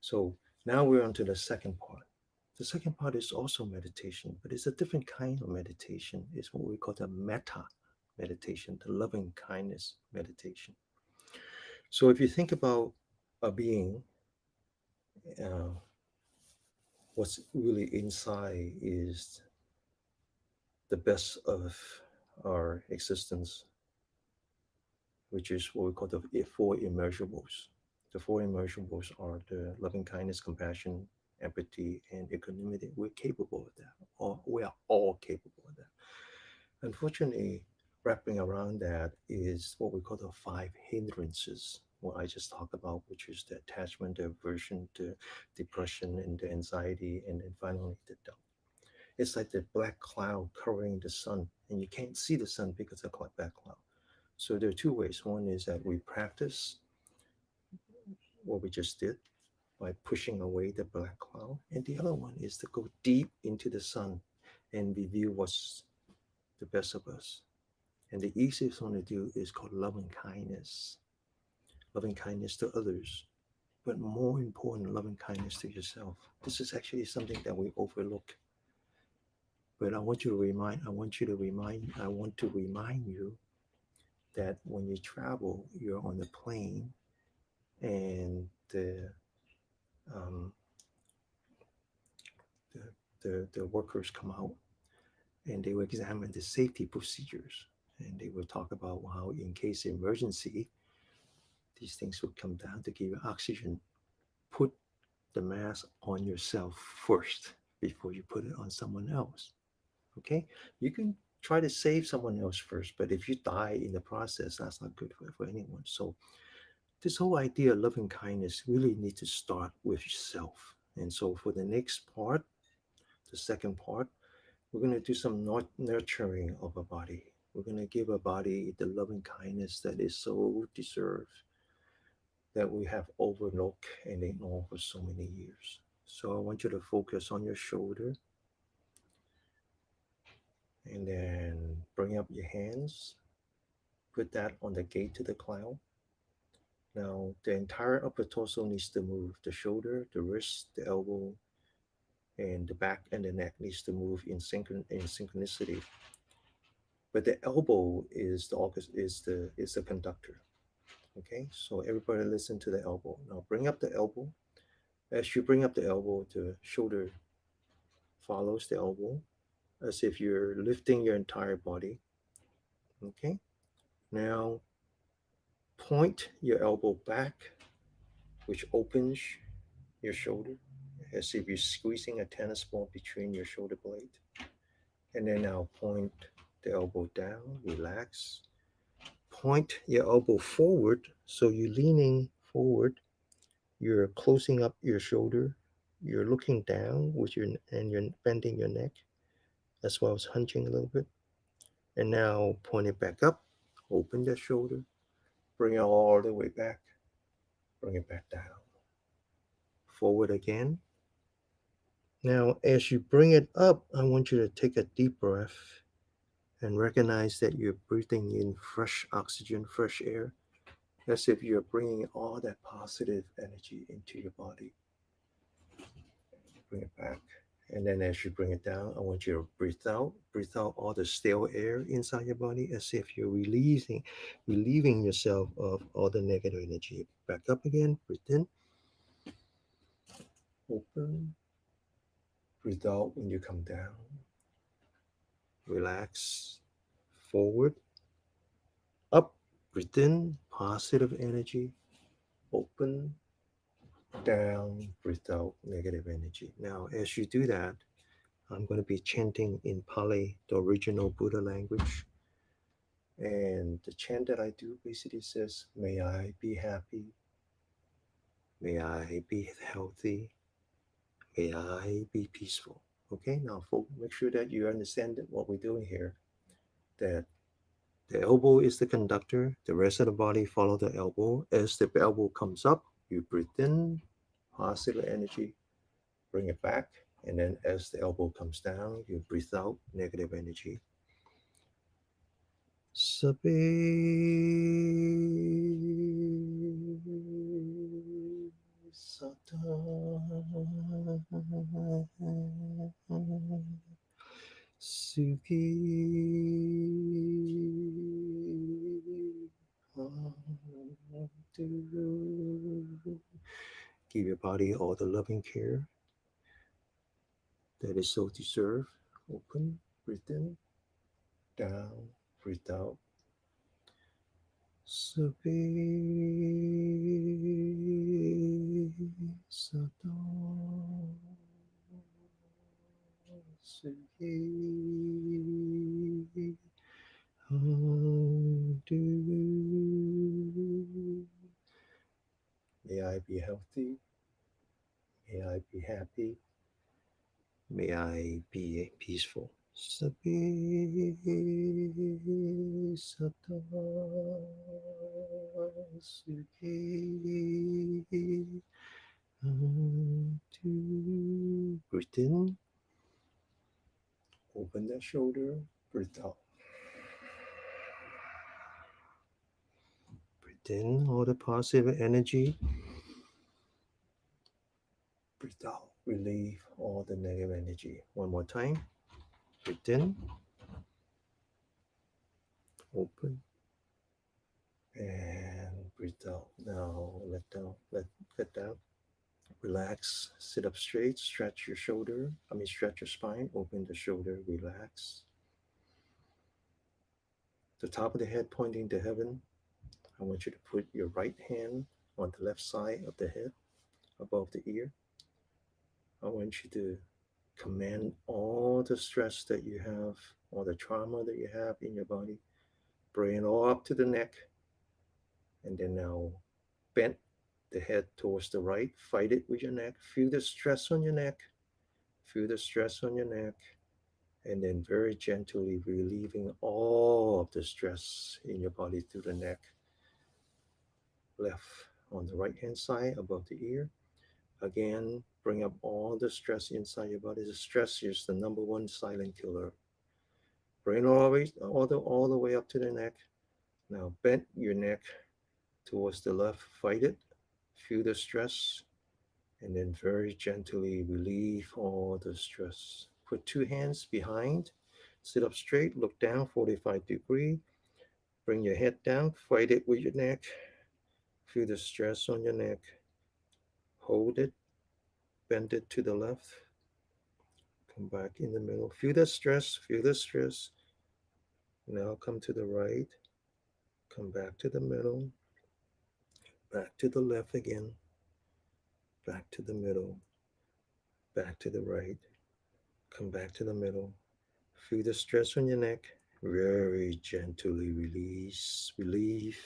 So now we're on to the second part. The second part is also meditation, but it's a different kind of meditation. It's what we call the metta meditation, the loving kindness meditation. So if you think about a being, uh, what's really inside is the best of our existence, which is what we call the four immeasurables. The four immeasurables are the loving kindness, compassion, empathy, and equanimity. We're capable of that. Or we are all capable of that. Unfortunately, wrapping around that is what we call the five hindrances. What I just talked about, which is the attachment, the aversion, the depression, and the anxiety, and then finally the doubt. It's like the black cloud covering the sun, and you can't see the sun because of the black cloud. So there are two ways. One is that we practice what we just did by pushing away the black cloud, and the other one is to go deep into the sun and review what's the best of us. And the easiest one to do is called loving kindness to others, but more important, loving kindness to yourself. This is actually something that we overlook. But I want to remind you that when you travel, you're on the plane and um, the, the workers come out and they will examine the safety procedures and they will talk about how in case of emergency, these things will come down to give you oxygen. Put the mask on yourself first before you put it on someone else. Okay? You can try to save someone else first, but if you die in the process, that's not good for anyone. So this whole idea of loving kindness really needs to start with yourself. And so for the next part, the second part, we're going to do some nurturing of our body. We're going to give our body the loving kindness that is so deserved, that we have overlooked and ignored for so many years. So I want you to focus on your shoulder and then bring up your hands, put that on the gate to the cloud. Now, the entire upper torso needs to move. The shoulder, the wrist, the elbow, and the back and the neck needs to move in synchronicity. But the elbow is the conductor. Okay, so everybody listen to the elbow. Now bring up the elbow. As you bring up the elbow, the shoulder follows the elbow as if you're lifting your entire body. Okay, now point your elbow back, which opens your shoulder as if you're squeezing a tennis ball between your shoulder blade. And then now point the elbow down, relax. Point your elbow forward, so you're leaning forward. You're closing up your shoulder. You're looking down with your and you're bending your neck as well as hunching a little bit. And now point it back up. Open the shoulder. Bring it all the way back. Bring it back down. Forward again. Now, as you bring it up, I want you to take a deep breath and recognize that you're breathing in fresh oxygen, fresh air, as if you're bringing all that positive energy into your body. Bring it back. And then as you bring it down, I want you to breathe out all the stale air inside your body as if you're relieving yourself of all the negative energy. Back up again, breathe in, open, breathe out when you come down, relax, forward, up, breathe in, positive energy, open, down, breathe out negative energy. Now, as you do that, I'm going to be chanting in Pali, the original Buddha language. And the chant that I do basically says, may I be happy, may I be healthy, may I be peaceful. Okay, now folks, make sure that you understand that what we're doing here, that the elbow is the conductor, the rest of the body follow the elbow. As the elbow comes up, you breathe in positive energy, bring it back, and then as the elbow comes down, you breathe out negative energy. Sabi Sata Suki Hantu. Give your body all the loving care that is so deserved. Open, breathe in, down, breathe out. Sabi Sato Suki Hantu. May I be healthy. May I be happy. May I be peaceful. Sabi Sato Suki Hantu. Breathe in, open the shoulder, breathe out. Breathe in all the positive energy, breathe out, relieve all the negative energy. One more time. Breathe in, open, and breathe out. Now let down. Relax, sit up straight, stretch your shoulder. Stretch your spine, open the shoulder, relax. The top of the head pointing to heaven. I want you to put your right hand on the left side of the head above the ear. I want you to command all the stress that you have, all the trauma that you have in your body, bring it all up to the neck, and then now bend the head towards the right, fight it with your neck, feel the stress on your neck, feel the stress on your neck, and then very gently relieving all of the stress in your body through the neck, left on the right hand side above the ear. Again, bring up all the stress inside your body. The stress is the number one silent killer. Bring all the way up to the neck. Now bend your neck towards the left. Fight it. Feel the stress. And then very gently relieve all the stress. Put two hands behind. Sit up straight. Look down 45 degree. Bring your head down. Fight it with your neck. Feel the stress on your neck. Hold it. Bend it to the left. Come back in the middle. Feel the stress. Feel the stress. Now come to the right. Come back to the middle. Back to the left again. Back to the middle. Back to the right. Come back to the middle. Feel the stress on your neck. Very gently release, relieve.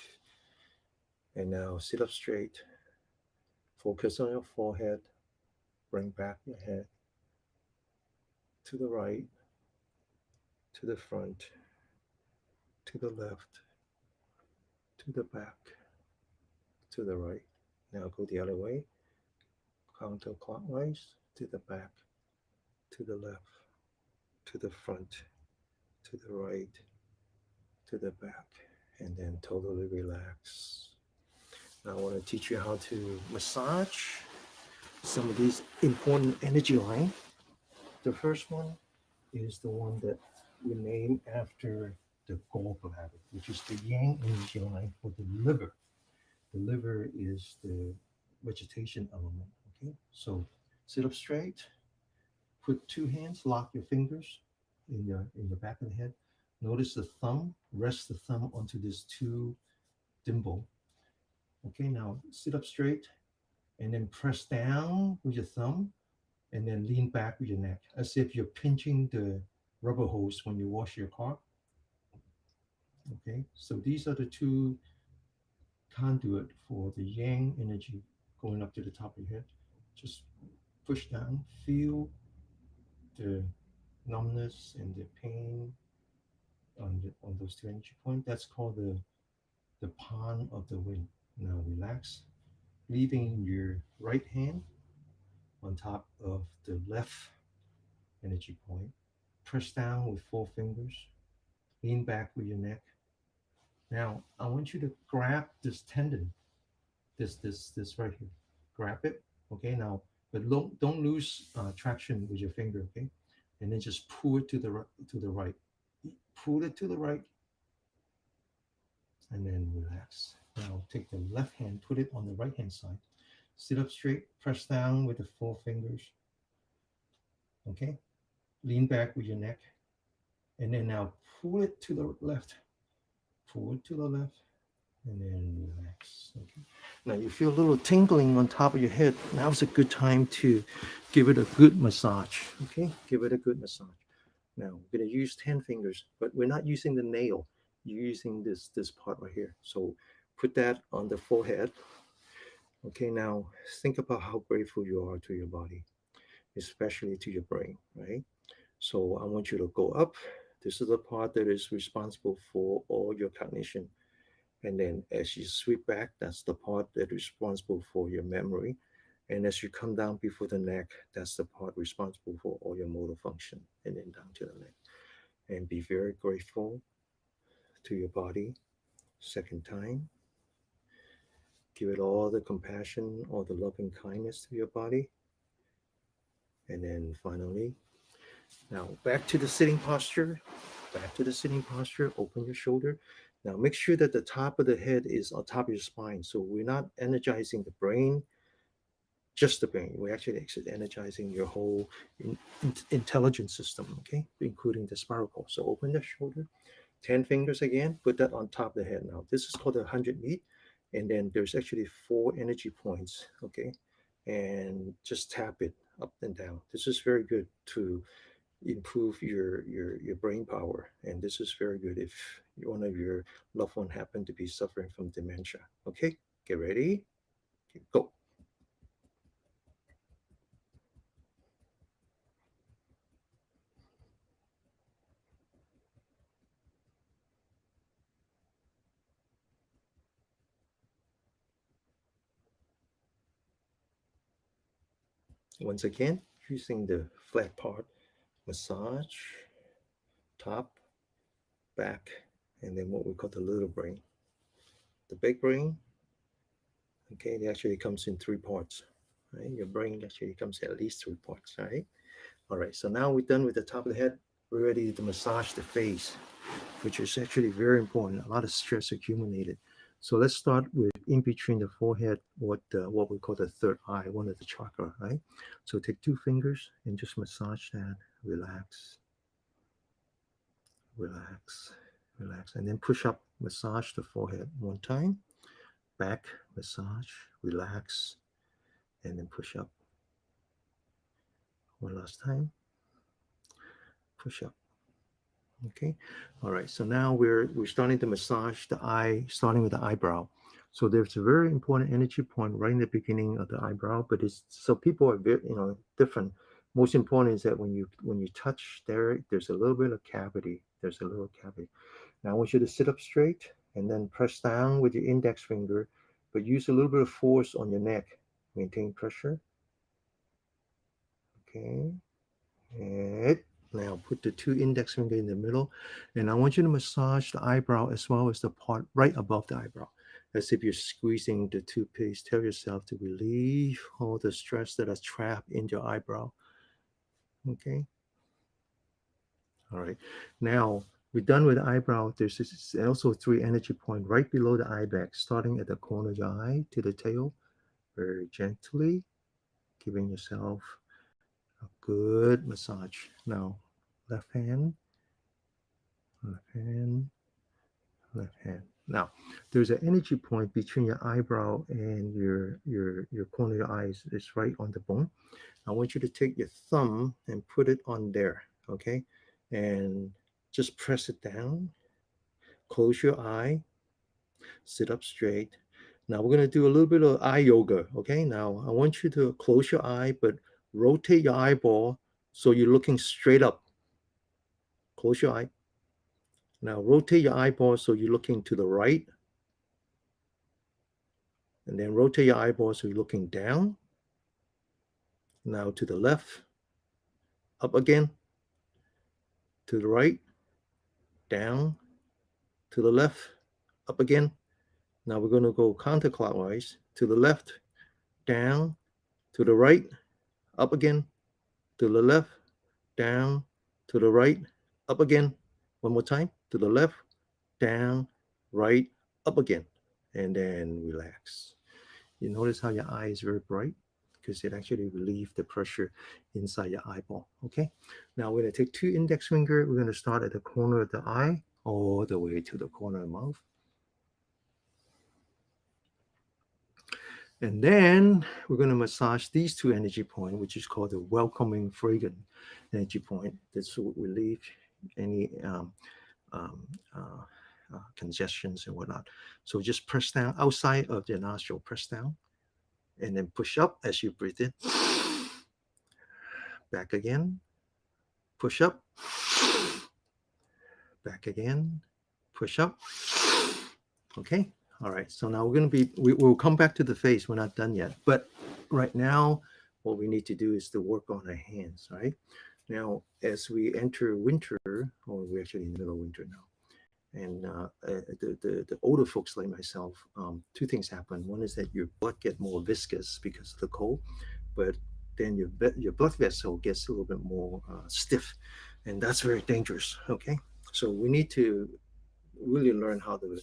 And now sit up straight. Focus on your forehead. Bring back your head to the right, to the front, to the left, to the back, to the right. Now go the other way. Counterclockwise to the back, to the left, to the front, to the right, to the back, and then totally relax. Now I want to teach you how to massage some of these important energy lines. The first one is the one that we name after the gallbladder, which is the yang energy line for the liver. The liver is the vegetation element. Okay, so sit up straight, put two hands, lock your fingers in your back of the head. Notice the thumb, rest the thumb onto this two dimple. Okay, now sit up straight, and then press down with your thumb, and then lean back with your neck as if you're pinching the rubber hose when you wash your car. Okay, so these are the two conduit for the yang energy going up to the top of your head. Just push down, feel the numbness and the pain on those two energy points. That's called the palm of the wind. Now relax, leaving your right hand on top of the left energy point. Press down with 4 fingers. Lean back with your neck. Now I want you to grab this tendon, this right here. Grab it. Okay. Now, but don't lose traction with your finger. Okay. And then just pull it to the right. Pull it to the right, and then relax. Now take the left hand, put it on the right hand side. Sit up straight. Press down with the 4 fingers. Okay. Lean back with your neck, and then now pull it to the left. Pull it to the left, and then relax. Okay. Now you feel a little tingling on top of your head. Now's a good time to give it a good massage. Okay, give it a good massage. Now we're gonna use 10 fingers, but we're not using the nail. You're using this part right here. So put that on the forehead. Okay, now think about how grateful you are to your body, especially to your brain, right? So I want you to go up. This is the part that is responsible for all your cognition. And then as you sweep back, that's the part that is responsible for your memory. And as you come down before the neck, that's the part responsible for all your motor function. And then down to the neck. And be very grateful to your body. Second time, give it all the compassion, all the loving kindness to your body. And then finally, now back to the sitting posture. Back to the sitting posture. Open your shoulder. Now make sure that the top of the head is on top of your spine. So we're not energizing the brain, just the brain. We're actually energizing your whole intelligence system, okay, including the spiral cord. So open the shoulder, 10 fingers again, put that on top of the head. Now, this is called the 100 meat. And then there's actually 4 energy points, okay, and just tap it up and down. This is very good to improve your brain power, and this is very good if one of your loved one happen to be suffering from dementia. Okay, get ready, go. Once again, using the flat part, massage top, back, and then what we call the little brain. The big brain, okay, it actually comes in 3 parts, right? Your brain actually comes in at least 3 parts, right? All right, so now we're done with the top of the head. We're ready to massage the face, which is actually very important. A lot of stress accumulated. So let's start with in between the forehead, what we call the third eye, one of the chakra, right? So take 2 fingers and just massage that. Relax, relax, relax, and then push up. Massage the forehead 1 time. Back, massage, relax, and then push up. One last time. Push up. Okay. All right. So now we're starting to massage the eye, starting with the eyebrow. So there's a very important energy point right in the beginning of the eyebrow, but it's so people are very, different. Most important is that when you touch there, there's a little bit of cavity. There's a little cavity. Now I want you to sit up straight and then press down with your index finger, but use a little bit of force on your neck. Maintain pressure. Okay. And now put the 2 index finger in the middle, and I want you to massage the eyebrow as well as the part right above the eyebrow, as if you're squeezing the toothpaste. Tell yourself to relieve all the stress that is trapped in your eyebrow. Okay. All right. Now we're done with the eyebrow. There's also 3 energy point right below the eye bag, starting at the corner of your eye to the tail, very gently, giving yourself a good massage. Now, left hand, left hand, left hand. Now, there's an energy point between your eyebrow and your corner of your eyes. It's right on the bone. I want you to take your thumb and put it on there, okay? And just press it down. Close your eye. Sit up straight. Now we're gonna do a little bit of eye yoga, okay? Now I want you to close your eye, but rotate your eyeball so you're looking straight up. Close your eye. Now rotate your eyeball so you're looking to the right, and then rotate your eyeball so you're looking down. Now to the left, up again, to the right, down, to the left, up again. Now we're going to go counterclockwise, to the left, down, to the right, up again, to the left, down, to the right, up again. One more time, to the left, down, right, up again. And then relax. You notice how your eye is very bright because it actually relieves the pressure inside your eyeball. Okay. Now we're going to take two index finger. We're going to start at the corner of the eye all the way to the corner of the mouth. And then we're going to massage these two energy points, which is called the welcoming fragrant energy point. This will relieve any um, congestions and whatnot. So just press down outside of the nostril, press down, and then push up as you breathe in. Back again, push up, back again, push up. Okay, all right. So now we're going to we'll come back to the face. We're not done yet. But right now, what we need to do is to work on our hands, right? Now, as we enter winter, or we're actually in the middle of winter now, and the older folks like myself, two things happen. One is that your blood get more viscous because of the cold, but then your blood vessel gets a little bit more stiff, and that's very dangerous. Okay, so we need to really learn how to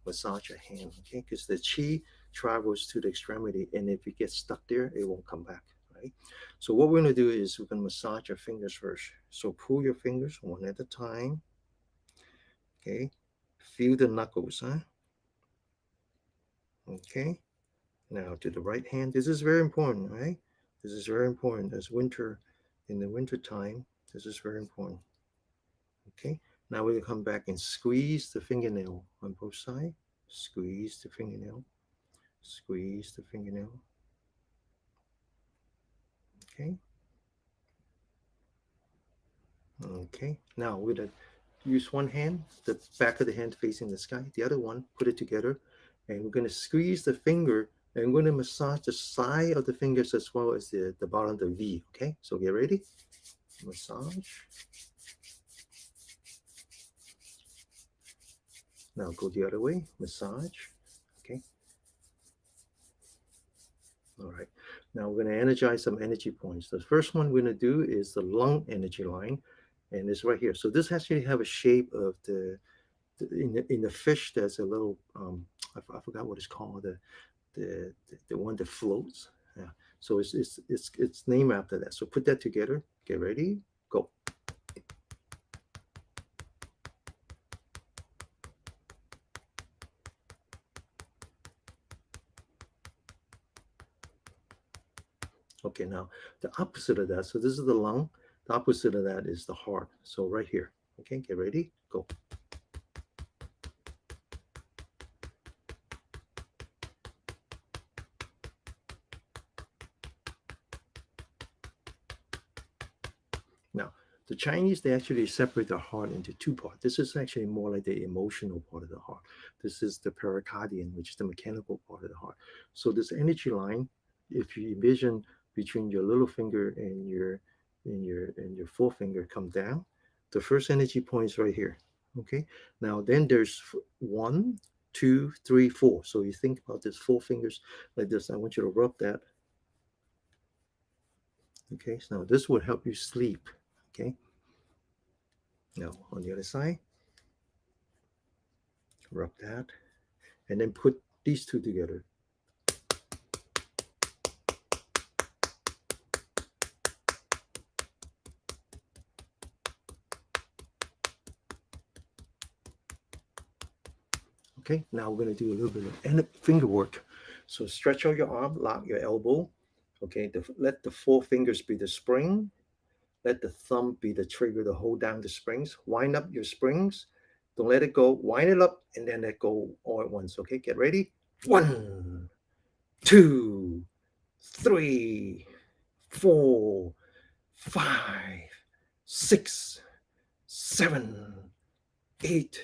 massage your hand. Okay, because the chi travels to the extremity, and if it gets stuck there, it won't come back. Right. So what we're going to do is we're going to massage your fingers first. So pull your fingers one at a time. Okay, feel the knuckles, huh? Okay, now to the right hand. This is very important, right? This is very important. As winter, in the winter time, this is very important. Okay, now we'll come back and squeeze the fingernail on both sides. Squeeze the fingernail. Squeeze the fingernail. Okay. Okay. Now we're gonna use one hand, the back of the hand facing the sky. The other one, put it together, and we're gonna squeeze the finger, and we're gonna massage the side of the fingers as well as the bottom of the V. Okay. So get ready. Massage. Now go the other way. Massage. Okay. All right. Now we're going to energize some energy points. The first one we're going to do is the lung energy line, and it's right here. So this actually have a shape of in the fish. There's a little I forgot what it's called, the one that floats. Yeah. So it's named after that. So put that together. Get ready. Go. Okay. Now the opposite of that. So this is the lung. The opposite of that is the heart. So right here. Okay. Get ready. Go. Now, the Chinese, they actually separate the heart into two parts. This is actually more like the emotional part of the heart. This is the pericardium, which is the mechanical part of the heart. So this energy line, if you envision between your little finger and your forefinger come down, the first energy point is right here. Okay. Now then there's one, two, three, four. So you think about this four fingers like this. I want you to rub that. Okay. So now this will help you sleep. Okay. Now on the other side, rub that, and then put these two together. Okay, now we're going to do a little bit of finger work. So stretch out your arm, lock your elbow. Okay, let the four fingers be the spring. Let the thumb be the trigger to hold down the springs. Wind up your springs. Don't let it go. Wind it up and then let go all at once. Okay, get ready. One, two, three, four, five, six, seven, eight,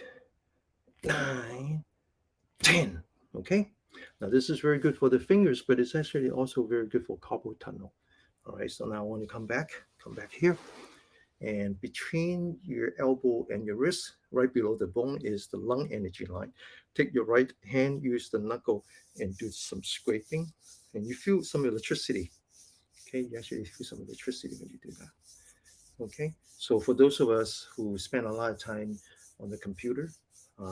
nine, 10. Okay. Now this is very good for the fingers, but it's actually also very good for carpal tunnel. All right. So now I want to come back here. And between your elbow and your wrist, right below the bone, is the lung energy line. Take your right hand, use the knuckle, and do some scraping. And you feel some electricity. Okay. You actually feel some electricity when you do that. Okay, so for those of us who spend a lot of time on the computer,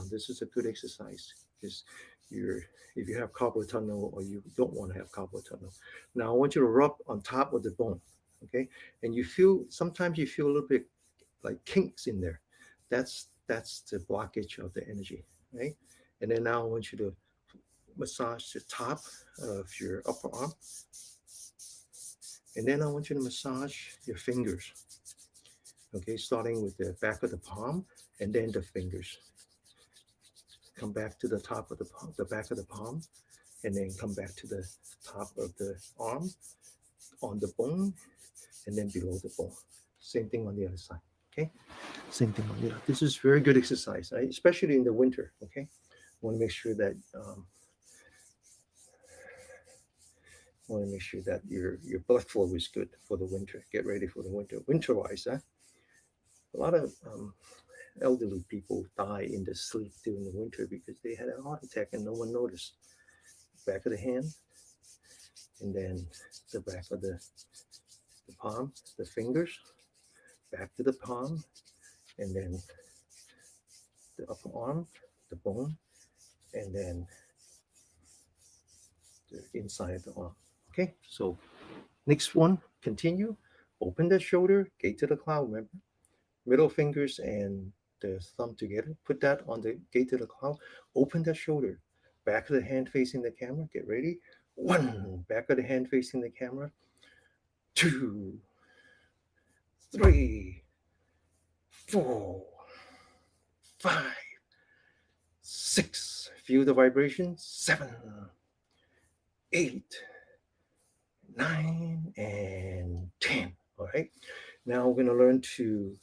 this is a good exercise because you're if you have carpal tunnel or you don't want to have carpal tunnel. Now I want you to rub on top of the bone, okay, and you feel sometimes you feel a little bit like kinks in there. That's the blockage of the energy, right? And then now I want you to massage the top of your upper arm, and then I want you to massage your fingers. Okay, starting with the back of the palm and then the fingers. Come back to the top of the palm, the back of the palm, and then come back to the top of the arm on the bone and then below the bone. Same thing on the other side. Okay, same thing on the other. This is very good exercise, right? Especially in the winter. Okay, want to make sure that your blood flow is good for the winter. Get ready for the winter. Winter wise, a lot of elderly people die in their sleep during the winter because they had a heart attack and no one noticed. Back of the hand, and then the back of the palm, the fingers, back to the palm, and then the upper arm, the bone, and then the inside of the arm. Okay, so next one, continue. Open the shoulder, gate to the cloud, remember? Middle fingers and the thumb together. Put that on the gate to the cloud. Open the shoulder. Back of the hand facing the camera. Get ready. One. Back of the hand facing the camera. Two. Three. Four. Five. Six. Feel the vibration. Seven. Eight. Nine. And 10. All right. Now we're going to learn to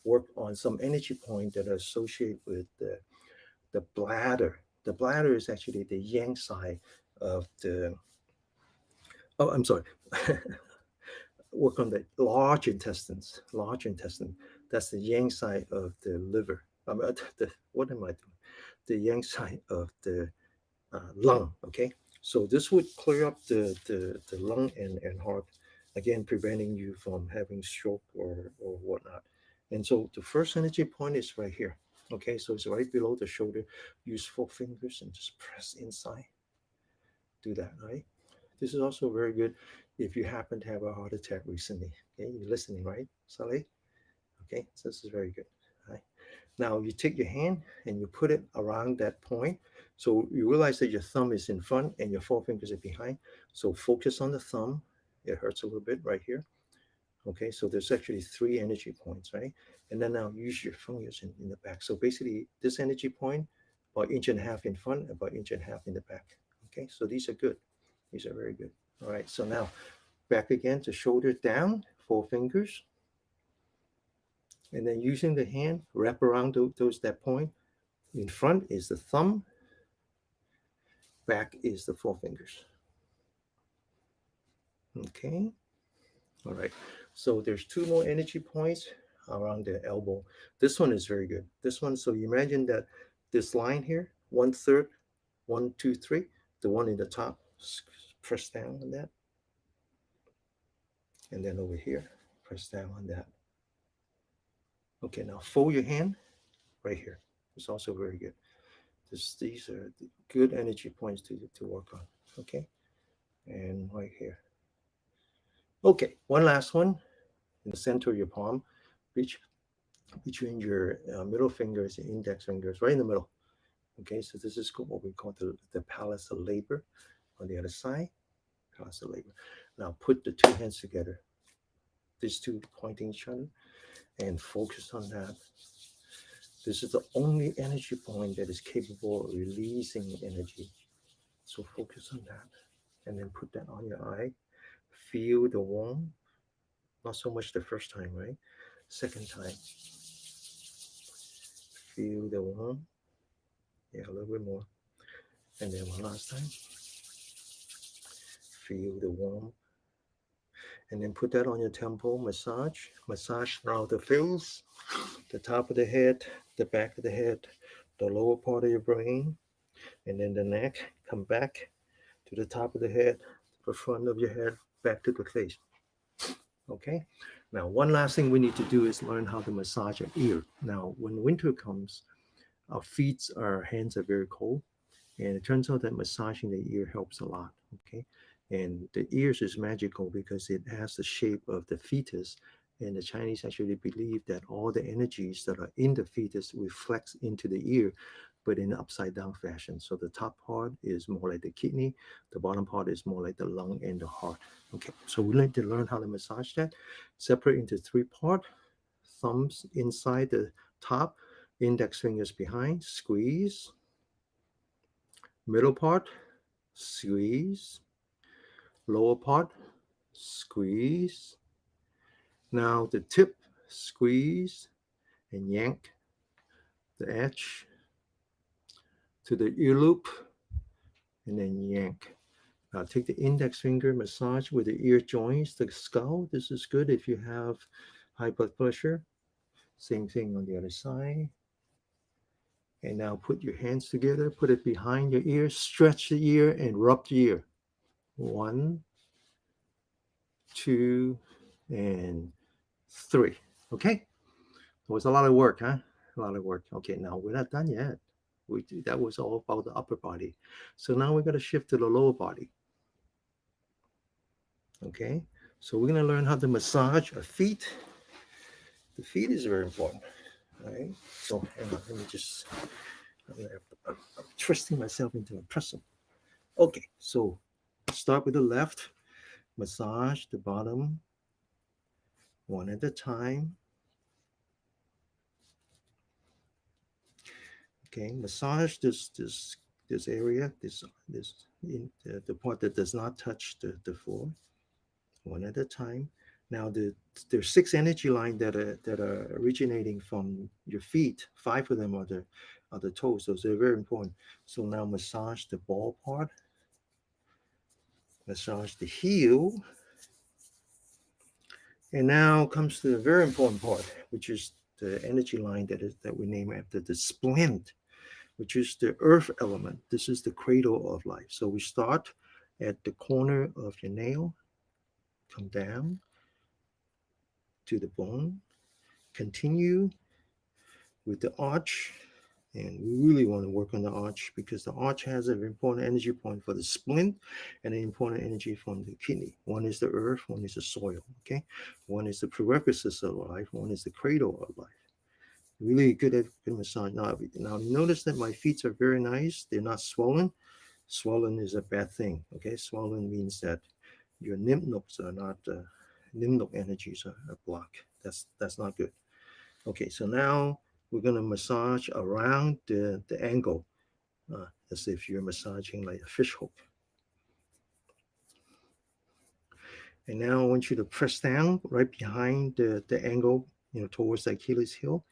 work on some energy points that are associated with the bladder. The bladder is actually the yang side of the. Oh, I'm sorry. Work on the large intestines. Large intestine. That's the yang side of the liver. What am I doing? The yang side of the lung. Okay. So this would clear up the lung and heart, again, preventing you from having stroke or whatnot. And so the first energy point is right here. Okay, so it's right below the shoulder. Use 4 fingers and just press inside. Do that, right? This is also very good if you happen to have a heart attack recently. Okay, you're listening, right, Saleh? Okay, so this is very good. Right. Now you take your hand and you put it around that point. So you realize that your thumb is in front and your 4 fingers are behind. So focus on the thumb. It hurts a little bit right here. Okay, so there's actually 3 energy points, right? And then now use your fingers in the back. So basically this energy point, about inch and a half in front, about inch and a half in the back. Okay, so these are good. These are very good. All right, so now back again to shoulder down, 4 fingers. And then using the hand, wrap around that point. In front is the thumb, back is the 4 fingers. Okay, all right. So there's 2 more energy points around the elbow. This one is very good. This one, so you imagine that this line here, 1/3, 1, 2, 3, the one in the top, press down on that. And then over here, press down on that. Okay, now fold your hand right here. It's also very good. These are the good energy points to work on. Okay, and right here. Okay, one last one in the center of your palm, reach between your middle fingers and index fingers, right in the middle. Okay, so this is what we call the palace of labor on the other side. Palace of labor. Now put the two hands together, these two pointing each other, and focus on that. This is the only energy point that is capable of releasing energy. So focus on that. And then put that on your eye. Feel the warmth. Not so much the first time, right? Second time. Feel the warmth. Yeah, a little bit more. And then one last time. Feel the warmth. And then put that on your temple. Massage. Massage now the face, the top of the head, the back of the head, the lower part of your brain, and then the neck. Come back to the top of the head, the front of your head, back to the face. Okay. Now, one last thing we need to do is learn how to massage our ear. Now, when winter comes, our feet, our hands are very cold, and it turns out that massaging the ear helps a lot. Okay. And the ears is magical because it has the shape of the fetus. And the Chinese actually believe that all the energies that are in the fetus reflects into the ear, but in an upside down fashion. So the top part is more like the kidney, the bottom part is more like the lung and the heart. Okay, so we need to learn how to massage that. Separate into three parts. Thumbs inside the top, index fingers behind, squeeze. Middle part, squeeze. Lower part, squeeze. Now the tip, squeeze and yank the edge to the ear loop and then yank. Now take the index finger, massage with the ear joints, the skull. This is good if you have high blood pressure. Same thing on the other side. And now put your hands together, put it behind your ear, stretch the ear and rub the ear. 1, 2, and 3. Okay? It was a lot of work, huh? A lot of work. Okay, now we're not done yet. That was all about the upper body. So now we're going to shift to the lower body. Okay, so we're going to learn how to massage our feet. The feet is very important. All right, so hang on, let me just, I'm twisting myself into a pretzel. Okay, so start with the left, massage the bottom one at a time. Okay, massage this area, this in the part that does not touch the floor, one at a time. Now there's 6 energy lines that are originating from your feet. 5 of them are the toes, so they're very important. So now massage the ball part, massage the heel, and now comes the very important part, which is the energy line that we name after the splint, which is the earth element. This is the cradle of life. So we start at the corner of your nail, come down to the bone, continue with the arch, and we really want to work on the arch because the arch has an important energy point for the splint and an important energy from the kidney. One is the earth, one is the soil. Okay, one is the prerequisites of life, one is the cradle of life. Really good at good massage. Now notice that my feet are very nice. They're not swollen. Swollen is a bad thing. Okay, swollen means that your lymph nodes are not lymph node energies are blocked. That's not good. Okay, so now we're going to massage around the angle as if you're massaging like a fish hook. And now I want you to press down right behind the angle, towards the Achilles heel.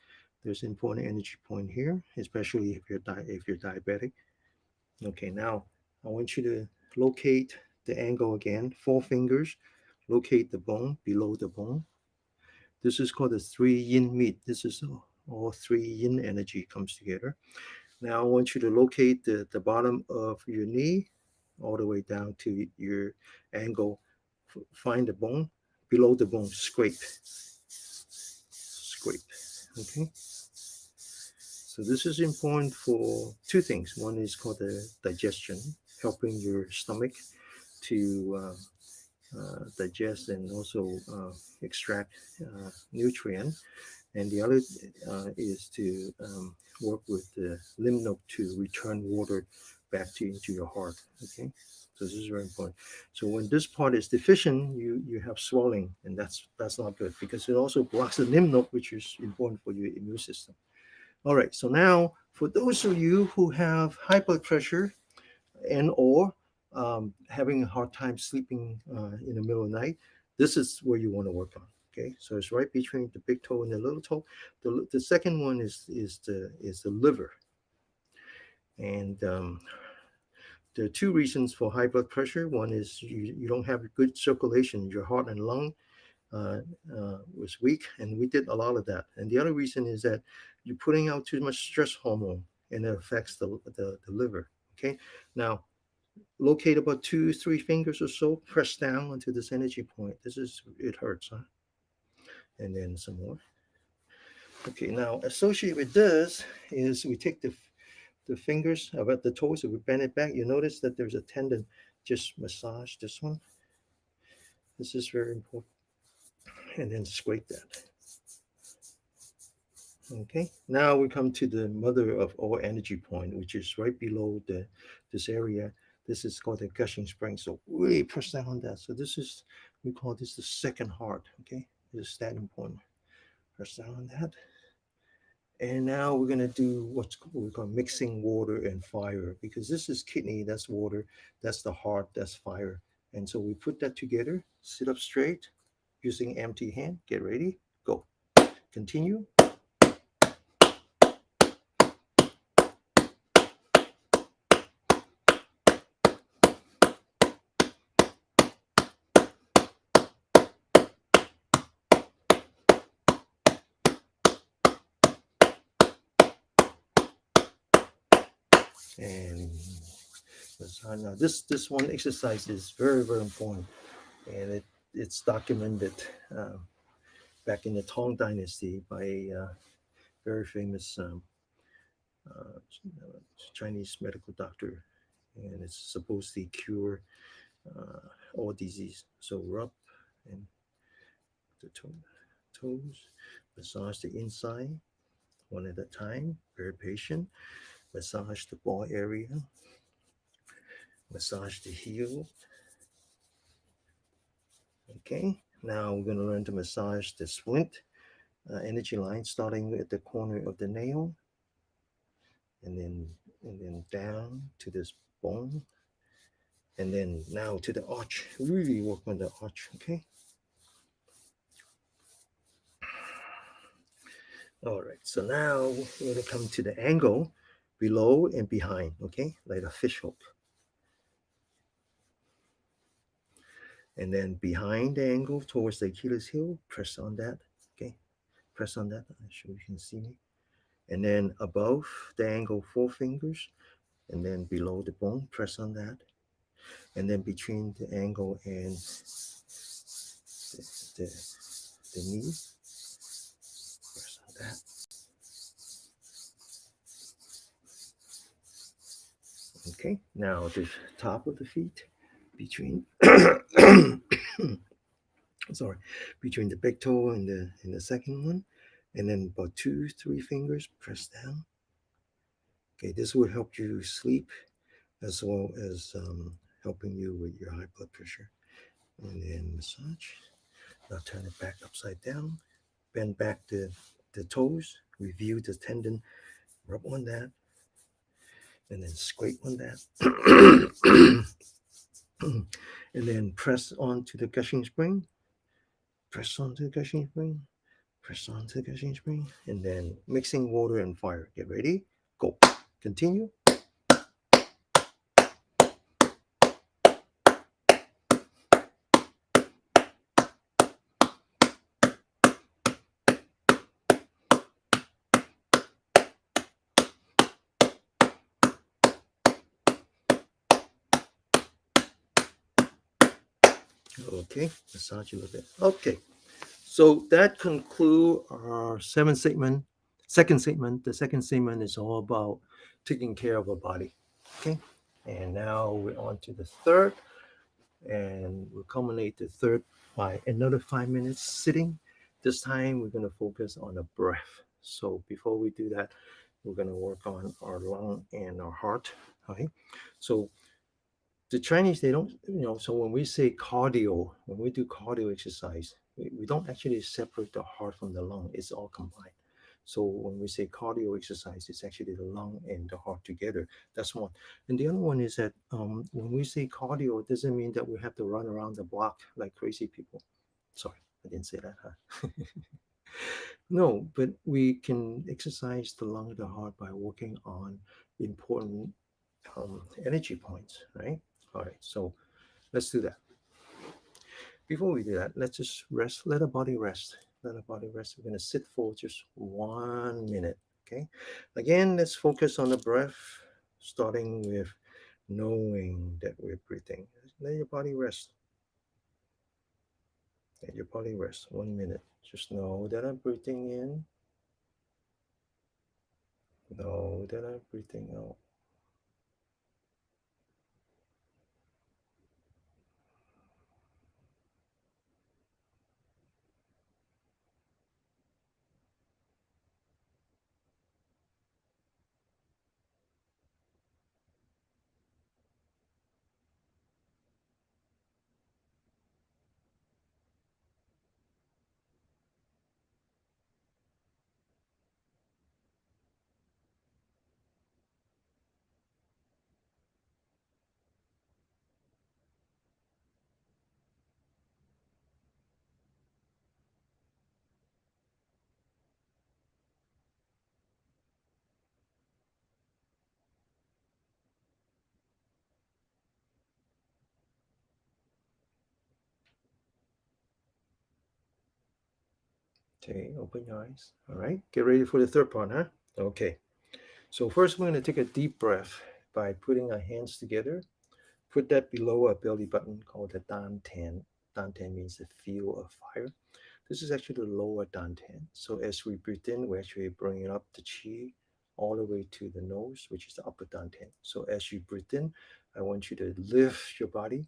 There's an important energy point here, especially if you're diabetic. Okay, now I want you to locate the angle again, 4 fingers, locate the bone below the bone. This is called the 3 yin meet. This is all 3 yin energy comes together. Now I want you to locate the bottom of your knee all the way down to your ankle. Find the bone, below the bone, scrape. Scrape. Okay. So this is important for 2 things. One is called the digestion, helping your stomach to digest and also extract nutrient. And the other is to work with the lymph node to return water back to into your heart. Okay, so this is very important. So when this part is deficient, you have swelling, and that's not good because it also blocks the lymph node, which is important for your immune system. All right, so now for those of you who have high blood pressure and or having a hard time sleeping in the middle of the night, this is where you want to work on. Okay, so it's right between the big toe and the little toe. The second one is the liver, and there are two reasons for high blood pressure. One is you don't have good circulation. Your heart and lung uh, was weak, and we did a lot of that. And the other reason is that you're putting out too much stress hormone, and it affects the liver. Okay, now locate about 2 3 fingers or so, press down onto this energy point. This is it hurts, huh? And then some more. Okay, now associated with this is we take the fingers about the toes and we bend it back. You notice that there's a tendon. Just massage this one. This is very important. And then scrape that. Okay, now we come to the mother of all energy point, which is right below this area. This is called the gushing spring. So really press down on that. So this is, we call this the second heart. Okay, this is starting point. Press down on that. And now we're gonna do what's we call mixing water and fire, because this is kidney, that's water, that's the heart, that's fire. And so we put that together. Sit up straight, using empty hand. Get ready. Go. Continue. And now this one exercise is very important, and it's documented uh, back in the Tang Dynasty by a very famous uh, Chinese medical doctor, and it's supposed to cure all disease. So rub and the toes, massage the inside one at a time, very patient. Massage the ball area, massage the heel. Okay, now we're going to learn to massage the splint energy line, starting at the corner of the nail, and then down to this bone, and then now to the arch. Really work on the arch. Okay. All right. So now we're going to come to the angle below and behind. Okay, like a fish hook, and then behind the angle towards the Achilles heel. Press on that. Okay, press on that. I'm sure you can see me. And then above the angle, 4 fingers, and then below the bone, press on that. And then between the angle and the knee, press on that. Okay, now the top of the feet, between sorry, between the big toe and the second one, and then about 2 3 fingers, press down. Okay, this will help you sleep as well as helping you with your high blood pressure. And then massage. Now turn it back upside down. Bend back the toes. Review the tendon. Rub on that. And then scrape on that. And then press onto the gushing spring. Press onto the gushing spring. Press onto the gushing spring. And then mixing water and fire. Get ready. Go. Continue. Okay. Massage a little bit. Okay. So that conclude our seventh segment. Second segment. The second segment is all about taking care of our body. Okay. And now we're on to the third, and we'll culminate the third by another 5 minutes sitting. This time we're going to focus on the breath. So before we do that, we're going to work on our lung and our heart. Okay. So the Chinese, they don't, so when we say cardio, when we do cardio exercise, we don't actually separate the heart from the lung. It's all combined. So when we say cardio exercise, it's actually the lung and the heart together. That's one. And the other one is that when we say cardio, it doesn't mean that we have to run around the block like crazy people. Sorry, I didn't say that, huh? No, but we can exercise the lung and the heart by working on important energy points, right? All right, so let's do that. Before we do that, let's just rest. Let our body rest. Let our body rest. We're going to sit for just 1 minute. Okay. Again, let's focus on the breath, starting with knowing that we're breathing. Let your body rest. Let your body rest. 1 minute. Just know that I'm breathing in. Know that I'm breathing out. Okay, open your eyes. All right, get ready for the third part, huh? Okay, so first we're going to take a deep breath by putting our hands together. Put that below our belly button called the dantian. Dantian means the field of fire. This is actually the lower dantian. So as we breathe in, we're actually bringing up the chi all the way to the nose, which is the upper dantian. So as you breathe in, I want you to lift your body.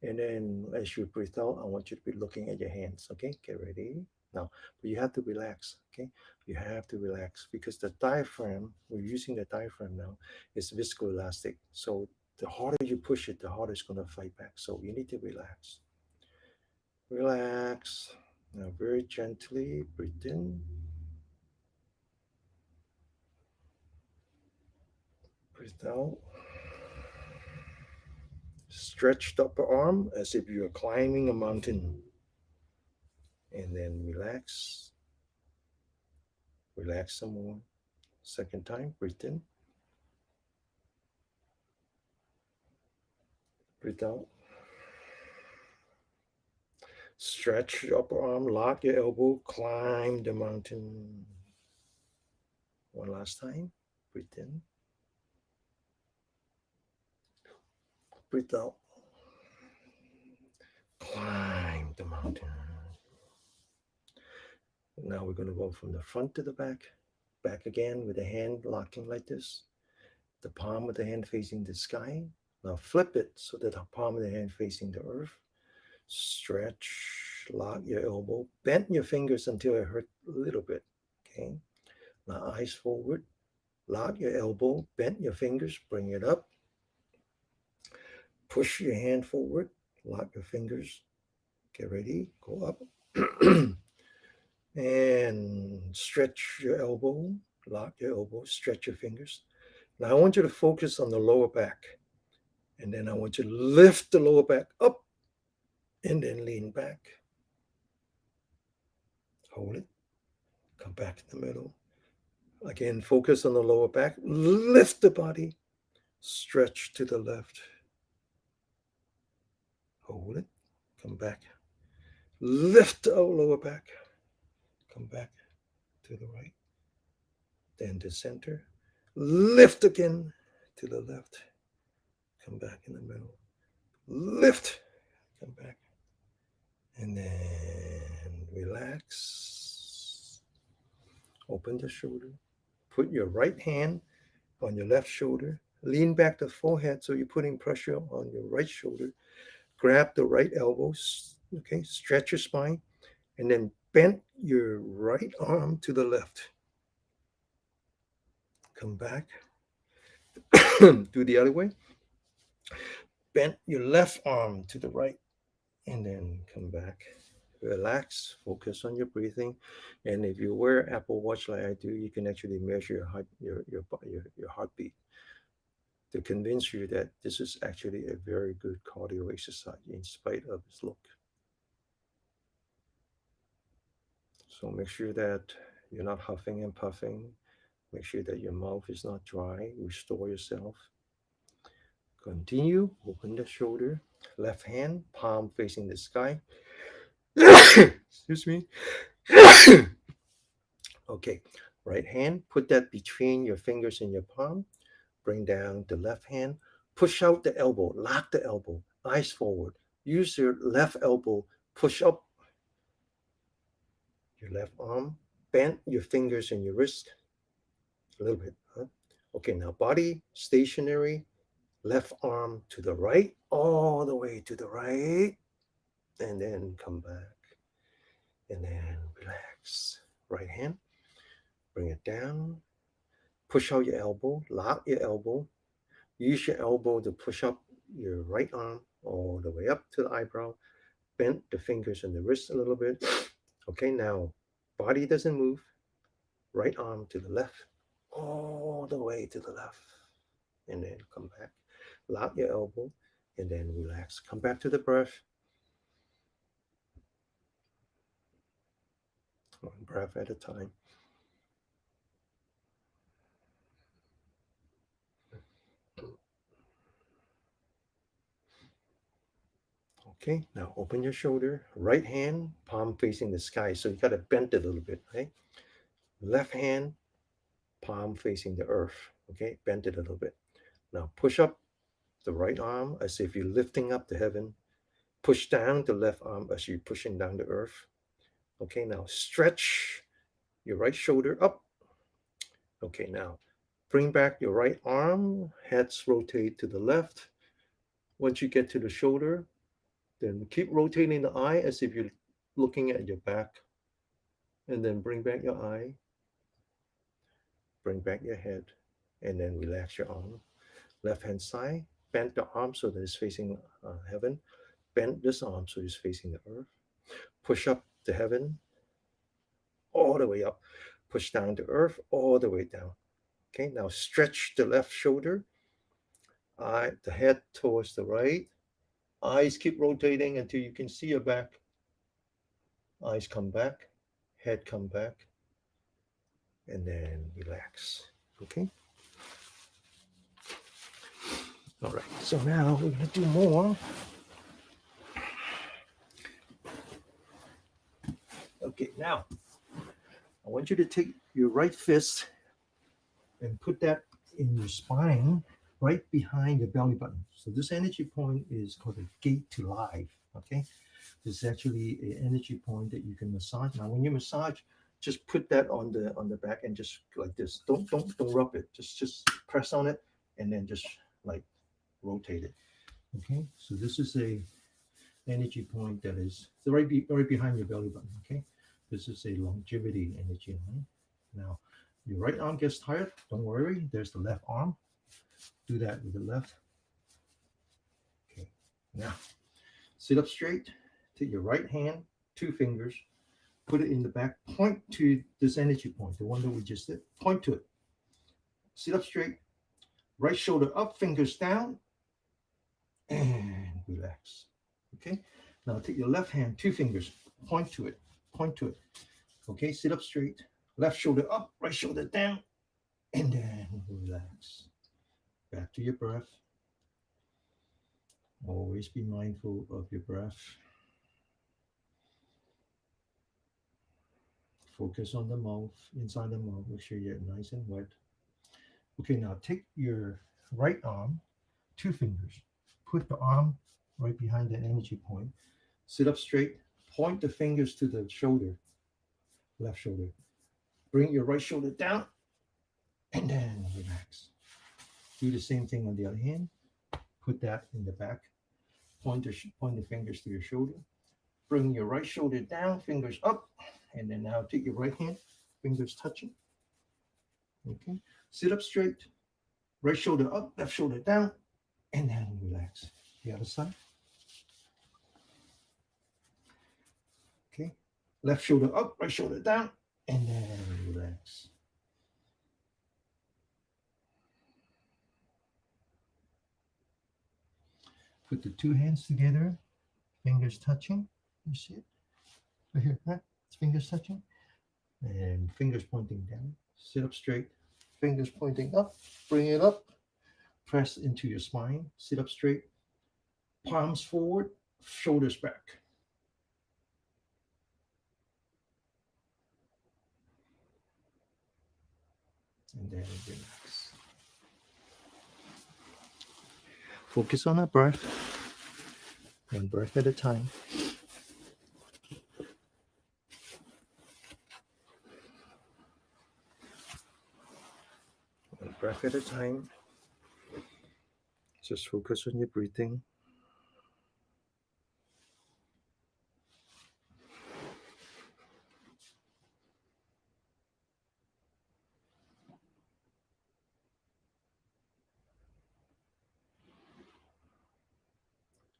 And then as you breathe out, I want you to be looking at your hands. Okay, get ready. Now, but you have to relax. Okay, you have to relax because the diaphragm, we're using the diaphragm now, is viscoelastic. So the harder you push it, the harder it's going to fight back. So you need to relax. Relax. Now, very gently breathe in, breathe out. Stretch the upper arm as if you're climbing a mountain. And then relax. Relax some more. Second time, breathe in, breathe out. Stretch your upper arm, lock your elbow, climb the mountain. One last time. Breathe in, breathe out. Climb the mountain. Now we're going to go from the front to the back. Back again with the hand locking like this. The palm of the hand facing the sky. Now flip it so that the palm of the hand facing the earth. Stretch, lock your elbow, bend your fingers until it hurt a little bit. Okay. Now eyes forward, lock your elbow, bend your fingers, bring it up. Push your hand forward, lock your fingers, get ready, go up. And stretch your elbow, lock your elbow, stretch your fingers. Now I want you to focus on the lower back. And then I want you to lift the lower back up and then lean back. Hold it. Come back in the middle. Again, focus on the lower back. Lift the body. Stretch to the left. Hold it. Come back. Lift our lower back. Come back to the right. Then the center. Lift again to the left. Come back in the middle. Lift. Come back. And then relax. Open the shoulder. Put your right hand on your left shoulder. Lean back the forehead so you're putting pressure on your right shoulder. Grab the right elbows. Okay, stretch your spine. And then Bend your right arm to the left. Come back. Do the other way. Bend your left arm to the right and then come back. Relax, focus on your breathing. And if you wear Apple Watch like I do, you can actually measure your heartbeat to convince you that this is actually a very good cardio exercise in spite of its look. So make sure that you're not huffing and puffing. Make sure that your mouth is not dry. Restore yourself. Continue. Open the shoulder. Left hand, palm facing the sky. Excuse me. Okay. Right hand, put that between your fingers and your palm. Bring down the left hand. Push out the elbow. Lock the elbow. Eyes forward. Use your left elbow. Push up your left arm. Bend your fingers and your wrist a little bit. Huh? Okay, now body stationary. Left arm to the right, all the way to the right, and then come back, and then relax. Right hand, bring it down, push out your elbow, lock your elbow, use your elbow to push up your right arm all the way up to the eyebrow, bend the fingers and the wrist a little bit. Okay, now body doesn't move, right arm to the left, all the way to the left, and then come back, lock your elbow, and then relax. Come back to the breath. One breath at a time. Okay, now open your shoulder. Right hand, palm facing the sky. So you got to bend it a little bit, right? Left hand, palm facing the earth. Okay, bend it a little bit. Now push up the right arm as if you're lifting up the heaven. Push down the left arm as you're pushing down the earth. Okay, now stretch your right shoulder up. Okay, now bring back your right arm. Heads rotate to the left. Once you get to the shoulder, then keep rotating the eye as if you're looking at your back. And then bring back your eye, bring back your head, and then relax your arm. Left hand side, bend the arm so that it's facing heaven. Bend this arm so it's facing the earth. Push up to heaven, all the way up. Push down to earth, all the way down. Okay, now stretch the left shoulder, the head towards the right. Eyes keep rotating until you can see your back. Eyes come back, head come back, and then relax. Okay. All right. So now we're gonna do more. Okay. Now I want you to take your right fist and put that in your spine, right behind your belly button. So this energy point is called the gate to life. Okay. This is actually an energy point that you can massage. Now, when you massage, just put that on the back and just like this. Don't rub it. Just press on it and then just like rotate it. Okay. So this is a energy point that is right behind your belly button. Okay. This is a longevity energy line. Now, your right arm gets tired. Don't worry. There's the left arm. Do that with the left. Okay. Now, sit up straight. Take your right hand, two fingers, put it in the back, point to this energy point, the one that we just did. Point to it. Sit up straight, right shoulder up, fingers down, and relax. Okay. Now take your left hand, two fingers, point to it, point to it. Okay. Sit up straight, left shoulder up, right shoulder down, and then relax. Back to your breath. Always be mindful of your breath. Focus on the mouth, inside the mouth. Make sure you're nice and wet. Okay, now take your right arm, two fingers, put the arm right behind that energy point. Sit up straight, point the fingers to the shoulder, left shoulder. Bring your right shoulder down, and then relax. Do the same thing on the other hand. Put that in the back. Point the fingers to your shoulder. Bring your right shoulder down, fingers up, And then now take your right hand, fingers touching. Okay. Sit up straight. Right shoulder up, left shoulder down. And then relax. The other side. Okay. Left shoulder up, right shoulder down. And then relax. Put the two hands together, fingers touching. You see it? Right here, right? It's fingers touching. And fingers pointing down. Sit up straight. Fingers pointing up. Bring it up. Press into your spine. Sit up straight. Palms forward. Shoulders back. And then relax. Focus on our breath. One breath at a time. One breath at a time. Just focus on your breathing.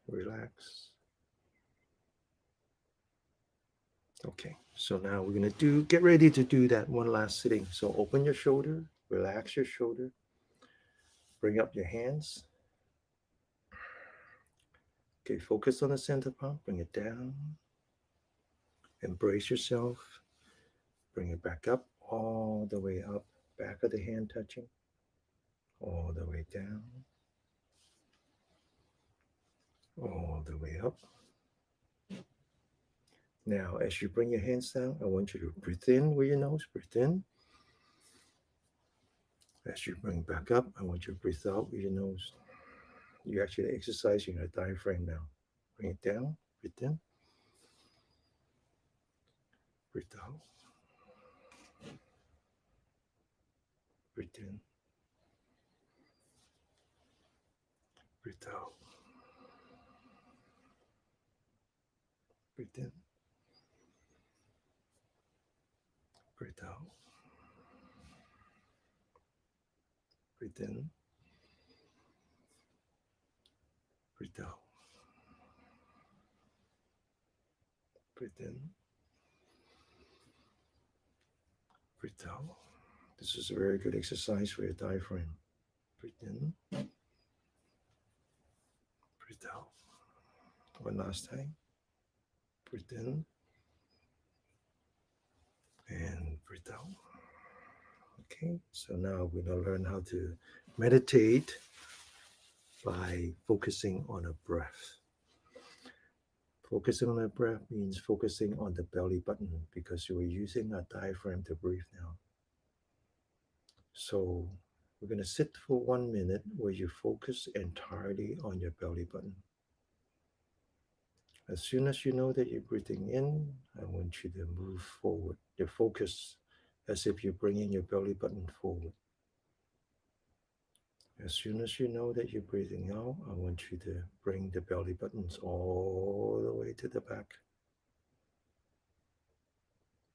Relax. Okay, so now we're going to get ready to do that one last sitting. So open your shoulder, relax your shoulder, bring up your hands. Okay, focus on the center palm, bring it down. Embrace yourself. Bring it back up, all the way up, back of the hand touching, all the way down, all the way up. Now, as you bring your hands down, I want you to breathe in with your nose, breathe in. As you bring back up, I want you to breathe out with your nose. You're actually exercising your diaphragm now. Bring it down, breathe in, breathe out, breathe in, breathe out, breathe in, breathe out, breathe in, breathe out, breathe in, breathe out. This is a very good exercise for your diaphragm. Breathe in, breathe out. One last time. Breathe in and breathe out. Okay, so now we're going to learn how to meditate by focusing on a breath. Focusing on a breath means focusing on the belly button because you are using a diaphragm to breathe now. So we're going to sit for 1 minute where you focus entirely on your belly button. As soon as you know that you're breathing in, I want you to move forward. Your focus as if you're bringing your belly button forward. As soon as you know that you're breathing out, I want you to bring the belly buttons all the way to the back.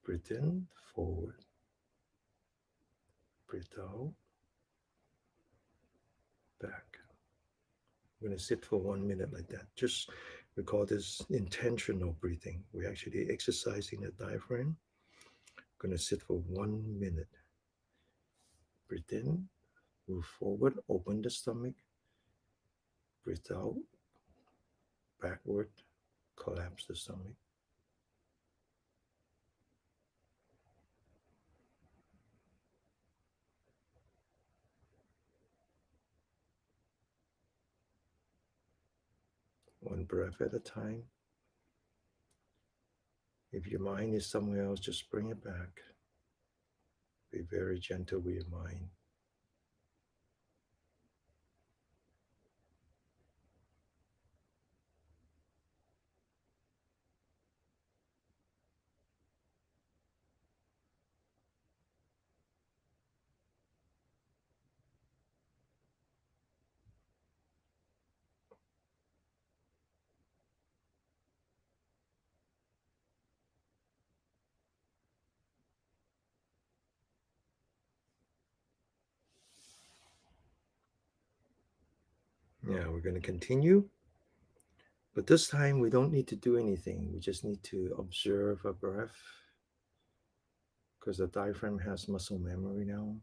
Breathe in, forward. Breathe out, back. We're going to sit for 1 minute like that. Just we call this intentional breathing. We're actually exercising the diaphragm. We're going to sit for 1 minute. Breathe in, move forward, open the stomach. Breathe out, backward, collapse the stomach. One breath at a time. If your mind is somewhere else, just bring it back. Be very gentle with your mind. Now we're going to continue, but this time we don't need to do anything. We just need to observe our breath because the diaphragm has muscle memory now.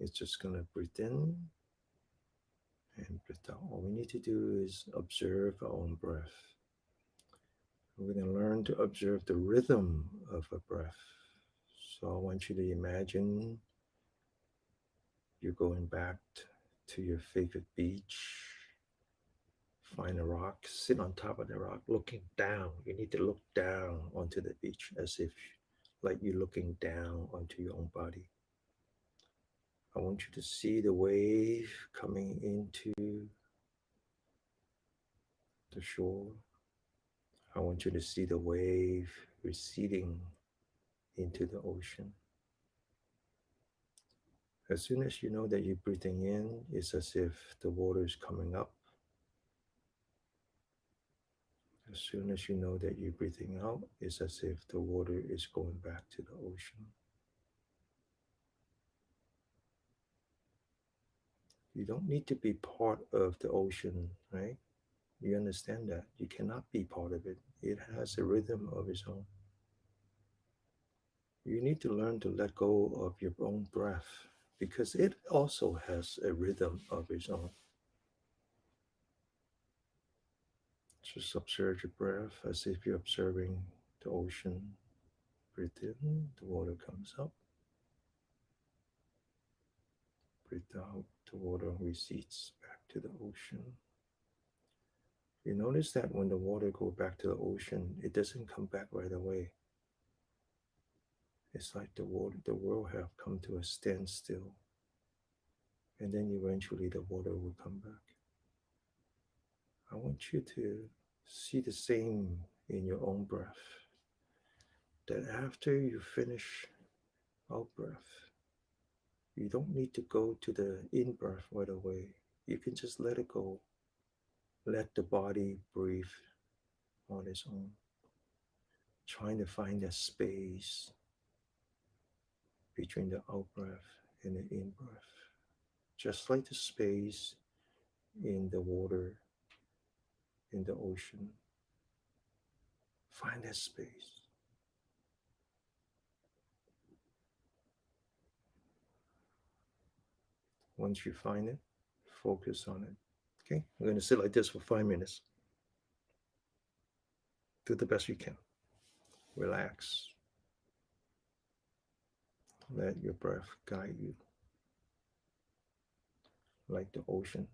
It's just going to breathe in and breathe out. All we need to do is observe our own breath. We're going to learn to observe the rhythm of a breath. So I want you to imagine you're going back to your favorite beach. Find a rock, sit on top of the rock, looking down. You need to look down onto the beach as if like you're looking down onto your own body. I want you to see the wave coming into the shore. I want you to see the wave receding into the ocean. As soon as you know that you're breathing in, it's as if the water is coming up. As soon as you know that you're breathing out, it's as if the water is going back to the ocean. You don't need to be part of the ocean, right? You understand that. You cannot be part of it. It has a rhythm of its own. You need to learn to let go of your own breath because it also has a rhythm of its own. Just observe your breath as if you're observing the ocean. Breathe in, the water comes up. Breathe out, the water recedes back to the ocean. You notice that when the water goes back to the ocean, it doesn't come back right away. It's like the world have come to a standstill, and then eventually the water will come back. I want you to see the same in your own breath. That after you finish out breath, you don't need to go to the in breath right away. You can just let it go. Let the body breathe on its own. Trying to find that space between the out breath and the in breath. Just like the space in the water, in the ocean. Find that space. Once you find it, focus on it. Okay, I'm going to sit like this for 5 minutes. Do the best you can. Relax. Let your breath guide you like the ocean.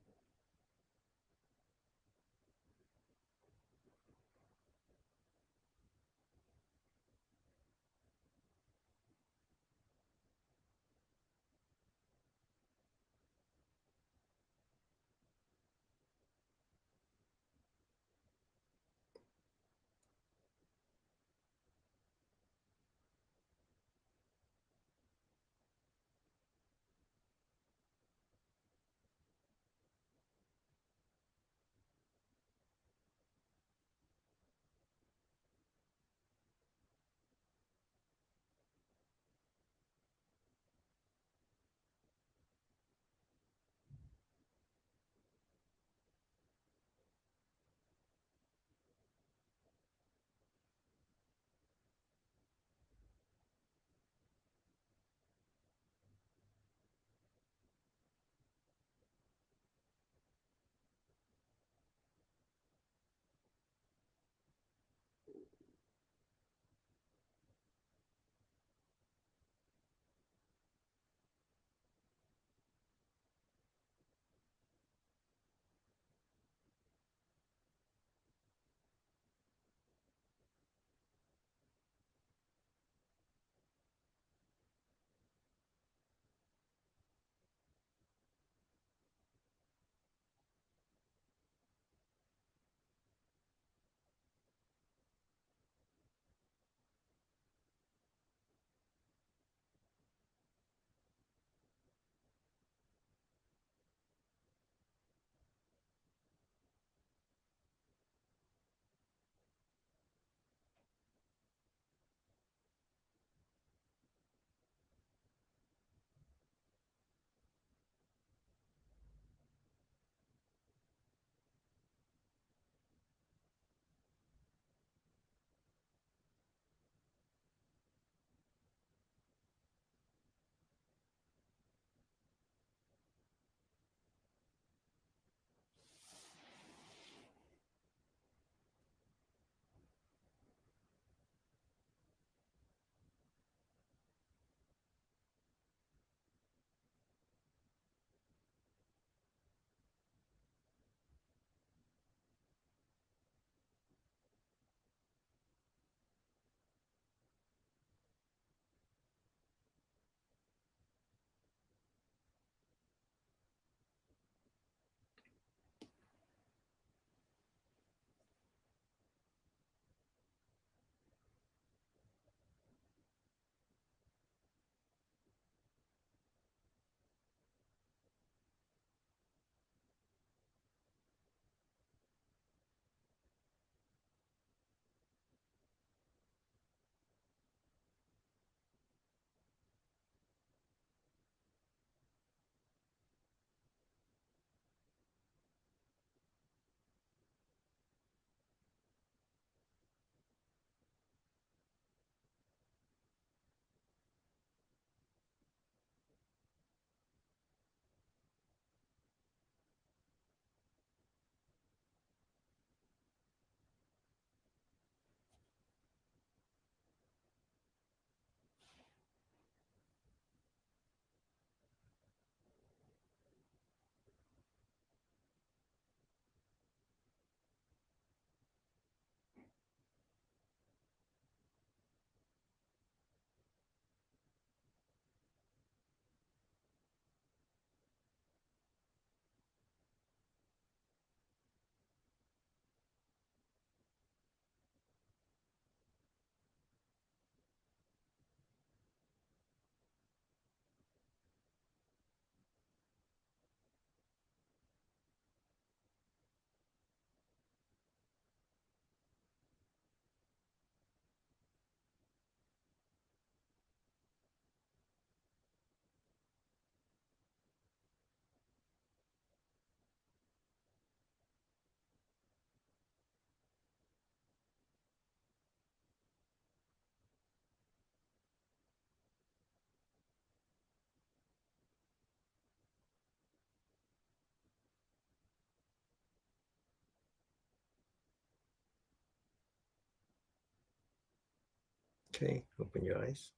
Okay, open your eyes.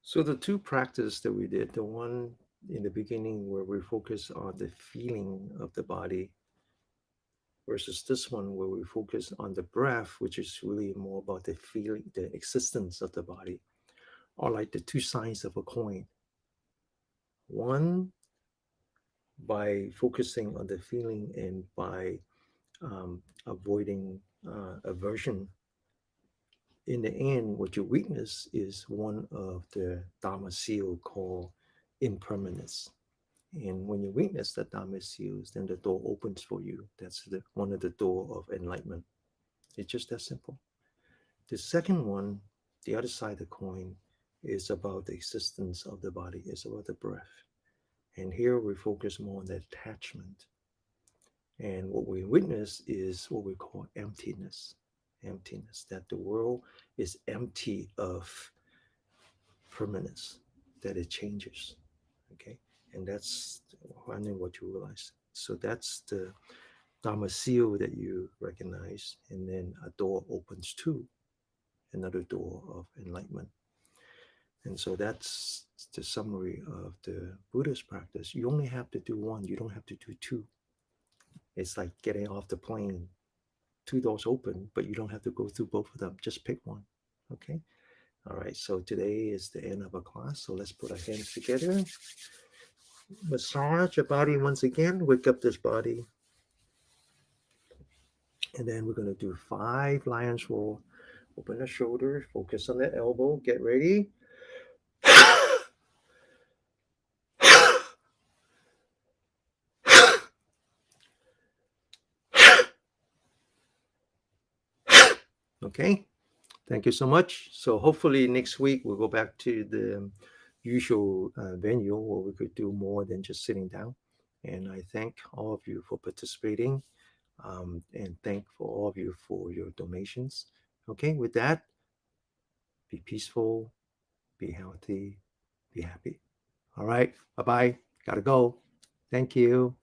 So the two practice that we did, the one in the beginning where we focus on the feeling of the body versus this one where we focus on the breath, which is really more about the feeling, the existence of the body, are like the two sides of a coin. One, by focusing on the feeling and by avoiding aversion, in the end, what you witness is one of the Dharma seal called impermanence. And when you witness the Dharma seals, then the door opens for you. That's one of the door of enlightenment. It's just that simple. The second one, the other side of the coin, is about the existence of the body, is about the breath. And here we focus more on the attachment. And what we witness is what we call emptiness. Emptiness, that the world is empty of permanence, that it changes. Okay. And that's finally what you realize. So that's the Dharma seal that you recognize. And then a door opens to another door of enlightenment. And so that's the summary of the Buddhist practice. You only have to do one, you don't have to do two. It's like getting off the plane, two doors open, but you don't have to go through both of them. Just pick one. Okay. All right. So today is the end of our class. So let's put our hands together. Massage your body once again. Wake up this body. And then we're going to do 5 lion's roar. Open the shoulder. Focus on the elbow. Get ready. Okay. Thank you so much. So hopefully next week we'll go back to the usual venue where we could do more than just sitting down. And I thank all of you for participating, and thank for all of you for your donations. Okay, with that, be peaceful, be healthy, be happy. All right, bye bye. Gotta go. Thank you.